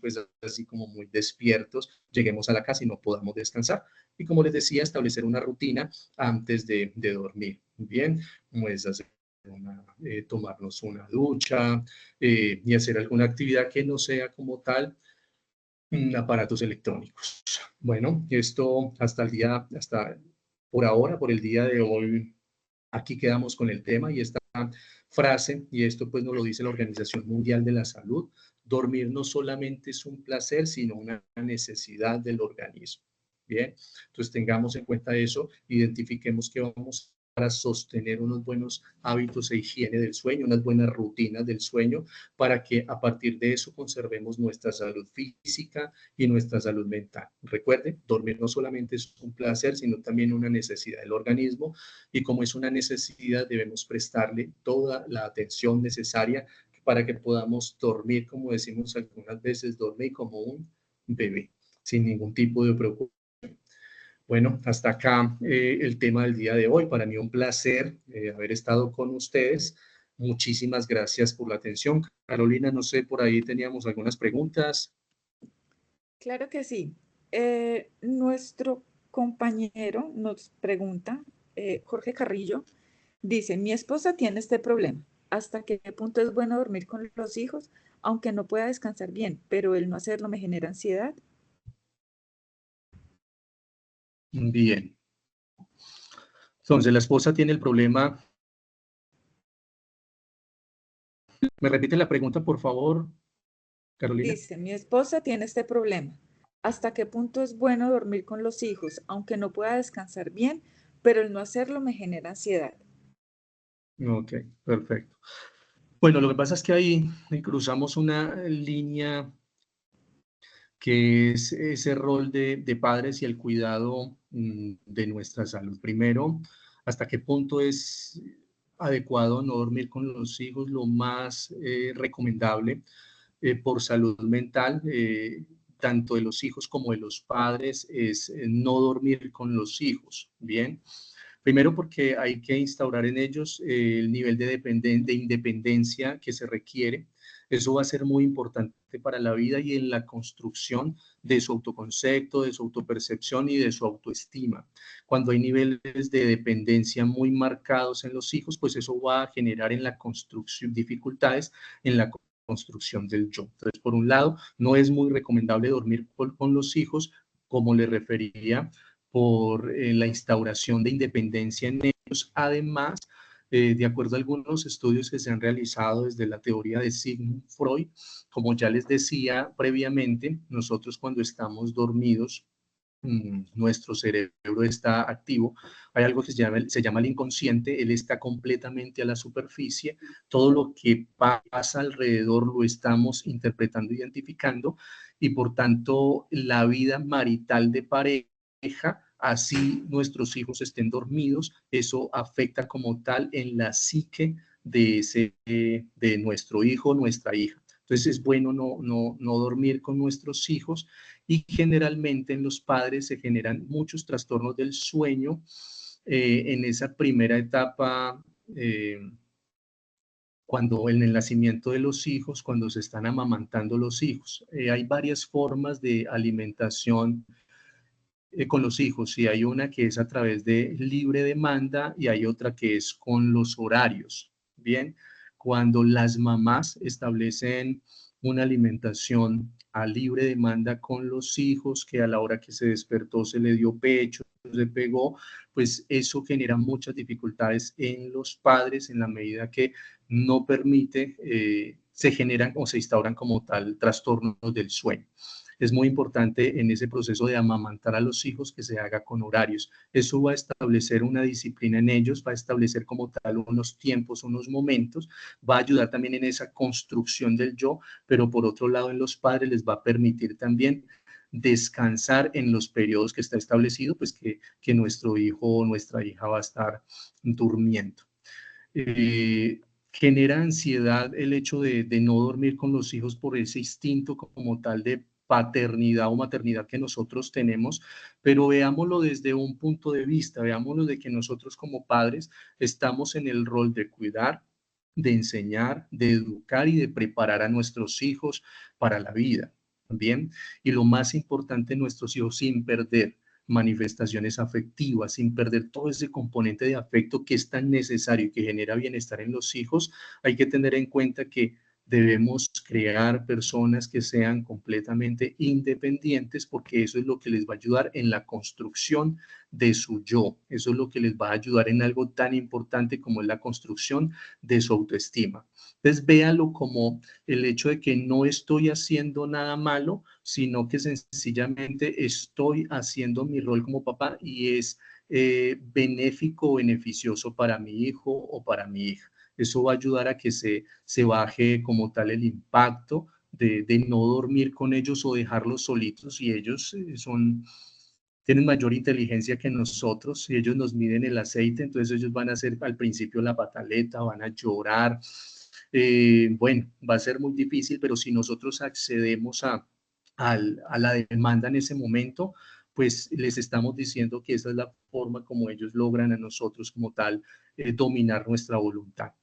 S1: Pues así como muy despiertos, lleguemos a la casa y no podamos descansar. Y como les decía, establecer una rutina antes de dormir. Bien, pues hacer tomarnos una ducha y hacer alguna actividad que no sea como tal aparatos electrónicos. Bueno, esto hasta por ahora, por el día de hoy, aquí quedamos con el tema y esta frase, y esto pues nos lo dice la Organización Mundial de la Salud: dormir no solamente es un placer, sino una necesidad del organismo. Bien, entonces tengamos en cuenta eso, identifiquemos que vamos para sostener unos buenos hábitos e higiene del sueño, unas buenas rutinas del sueño, para que a partir de eso conservemos nuestra salud física y nuestra salud mental. Recuerden, dormir no solamente es un placer, sino también una necesidad del organismo, y como es una necesidad, debemos prestarle toda la atención necesaria para que podamos dormir, como decimos algunas veces, dormir como un bebé, sin ningún tipo de preocupación. Bueno, hasta acá el tema del día de hoy. Para mí un placer haber estado con ustedes. Muchísimas gracias por la atención. Carolina, no sé, por ahí teníamos algunas preguntas.
S3: Claro que sí. Nuestro compañero nos pregunta, Jorge Carrillo, dice, mi esposa tiene este problema. ¿Hasta qué punto es bueno dormir con los hijos, aunque no pueda descansar bien, pero el no hacerlo me genera ansiedad?
S1: Bien. Entonces, la esposa tiene el problema. ¿Me repite la pregunta, por favor, Carolina?
S3: Dice, mi esposa tiene este problema. ¿Hasta qué punto es bueno dormir con los hijos, aunque no pueda descansar bien, pero el no hacerlo me genera ansiedad?
S1: Ok, perfecto. Bueno, lo que pasa es que ahí cruzamos una línea que es ese rol de padres y el cuidado de nuestra salud. Primero, hasta qué punto es adecuado no dormir con los hijos, lo más recomendable por salud mental, tanto de los hijos como de los padres, es no dormir con los hijos, ¿bien? Primero porque hay que instaurar en ellos el nivel de independencia que se requiere. Eso va a ser muy importante para la vida y en la construcción de su autoconcepto, de su autopercepción y de su autoestima. Cuando hay niveles de dependencia muy marcados en los hijos, pues eso va a generar en la construcción dificultades en la construcción del yo. Entonces, por un lado, no es muy recomendable dormir con los hijos, como le refería, por la instauración de independencia en ellos. Además, de acuerdo a algunos estudios que se han realizado desde la teoría de Sigmund Freud, como ya les decía previamente, nosotros cuando estamos dormidos, nuestro cerebro está activo. Hay algo que se llama el inconsciente, él está completamente a la superficie. Todo lo que pasa alrededor lo estamos interpretando, identificando, y por tanto la vida marital de pareja, así nuestros hijos estén dormidos, eso afecta como tal en la psique de nuestro hijo, nuestra hija. Entonces es bueno no dormir con nuestros hijos, y generalmente en los padres se generan muchos trastornos del sueño en esa primera etapa, cuando en el nacimiento de los hijos, cuando se están amamantando los hijos. Hay varias formas de alimentación con los hijos, y hay una que es a través de libre demanda y hay otra que es con los horarios. Bien, cuando las mamás establecen una alimentación a libre demanda con los hijos, que a la hora que se despertó se le dio pecho, se pegó, pues eso genera muchas dificultades en los padres en la medida que no permite, se generan o se instauran como tal trastornos del sueño. Es muy importante en ese proceso de amamantar a los hijos que se haga con horarios. Eso va a establecer una disciplina en ellos, va a establecer como tal unos tiempos, unos momentos, va a ayudar también en esa construcción del yo, pero por otro lado en los padres les va a permitir también descansar en los periodos que está establecido, pues que nuestro hijo o nuestra hija va a estar durmiendo. Genera ansiedad el hecho de no dormir con los hijos por ese instinto como tal de paternidad o maternidad que nosotros tenemos, pero veámoslo desde un punto de vista, veámoslo de que nosotros como padres estamos en el rol de cuidar, de enseñar, de educar y de preparar a nuestros hijos para la vida, ¿bien? Y lo más importante, nuestros hijos sin perder manifestaciones afectivas, sin perder todo ese componente de afecto que es tan necesario y que genera bienestar en los hijos. Hay que tener en cuenta que debemos crear personas que sean completamente independientes, porque eso es lo que les va a ayudar en la construcción de su yo. Eso es lo que les va a ayudar en algo tan importante como es la construcción de su autoestima. Entonces, véalo como el hecho de que no estoy haciendo nada malo, sino que sencillamente estoy haciendo mi rol como papá y es benéfico o beneficioso para mi hijo o para mi hija. Eso va a ayudar a que se baje como tal el impacto de no dormir con ellos o dejarlos solitos, y ellos tienen mayor inteligencia que nosotros y ellos nos miden el aceite, entonces ellos van a hacer al principio la pataleta, van a llorar. Bueno, va a ser muy difícil, pero si nosotros accedemos a la demanda en ese momento, pues les estamos diciendo que esa es la forma como ellos logran a nosotros como tal dominar nuestra voluntad.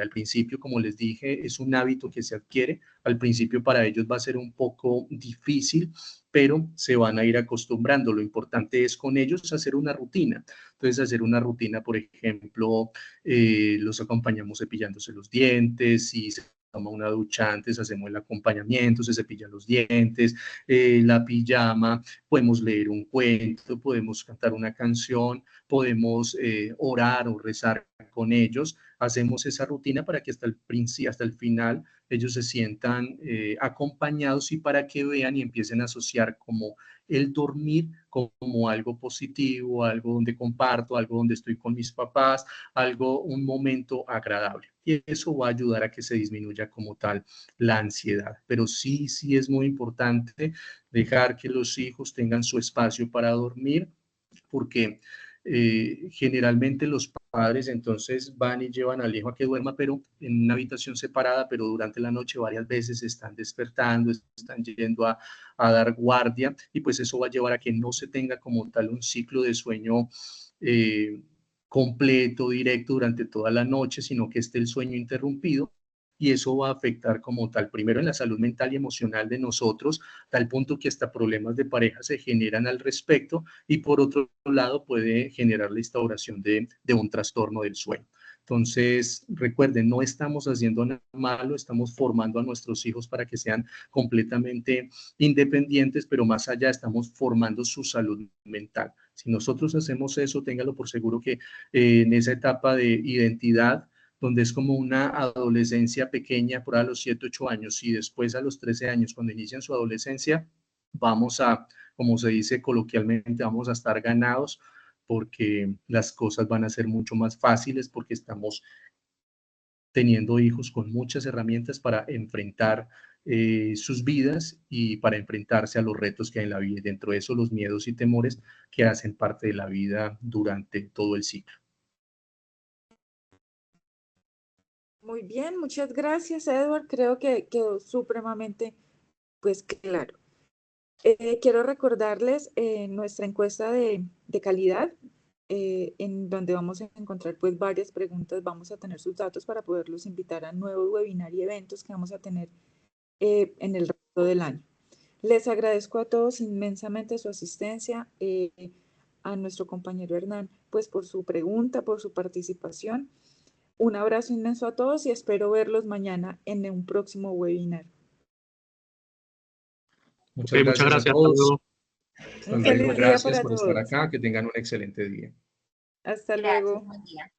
S1: Al principio, como les dije, es un hábito que se adquiere. Al principio para ellos va a ser un poco difícil, pero se van a ir acostumbrando. Lo importante es con ellos hacer una rutina. Entonces, hacer una rutina, por ejemplo, los acompañamos cepillándose los dientes, si se toma una ducha antes, hacemos el acompañamiento, se cepilla los dientes, la pijama, podemos leer un cuento, podemos cantar una canción, podemos orar o rezar con ellos. Hacemos esa rutina para que hasta el final ellos se sientan acompañados y para que vean y empiecen a asociar como el dormir como algo positivo, algo donde comparto, algo donde estoy con mis papás, algo, un momento agradable. Y eso va a ayudar a que se disminuya como tal la ansiedad. Pero sí es muy importante dejar que los hijos tengan su espacio para dormir, porque generalmente los padres entonces van y llevan al hijo a que duerma, pero en una habitación separada, pero durante la noche varias veces están despertando, están yendo a dar guardia, y pues eso va a llevar a que no se tenga como tal un ciclo de sueño completo, directo durante toda la noche, sino que esté el sueño interrumpido. Y eso va a afectar como tal, primero en la salud mental y emocional de nosotros, tal punto que hasta problemas de pareja se generan al respecto, y por otro lado puede generar la instauración de un trastorno del sueño. Entonces, recuerden, no estamos haciendo nada malo, estamos formando a nuestros hijos para que sean completamente independientes, pero más allá estamos formando su salud mental. Si nosotros hacemos eso, téngalo por seguro que en esa etapa de identidad, donde es como una adolescencia pequeña por a los 7, 8 años, y después a los 13 años, cuando inician su adolescencia, vamos a, como se dice coloquialmente, vamos a estar ganados, porque las cosas van a ser mucho más fáciles, porque estamos teniendo hijos con muchas herramientas para enfrentar sus vidas y para enfrentarse a los retos que hay en la vida. Y dentro de eso, los miedos y temores que hacen parte de la vida durante todo el ciclo.
S3: Muy bien, muchas gracias, Edward. Creo que quedó supremamente, pues, claro. Quiero recordarles nuestra encuesta de calidad, en donde vamos a encontrar pues varias preguntas. Vamos a tener sus datos para poderlos invitar a nuevos webinars y eventos que vamos a tener en el resto del año. Les agradezco a todos inmensamente su asistencia, a nuestro compañero Hernán, pues por su pregunta, por su participación. Un abrazo inmenso a todos y espero verlos mañana en un próximo webinar.
S1: Muchas gracias a
S4: Hasta
S1: todos.
S4: luego.
S3: Un feliz día
S1: Gracias
S3: para
S1: por estar
S3: todos.
S1: acá. Que tengan un excelente día.
S3: Hasta luego.
S2: Buen día.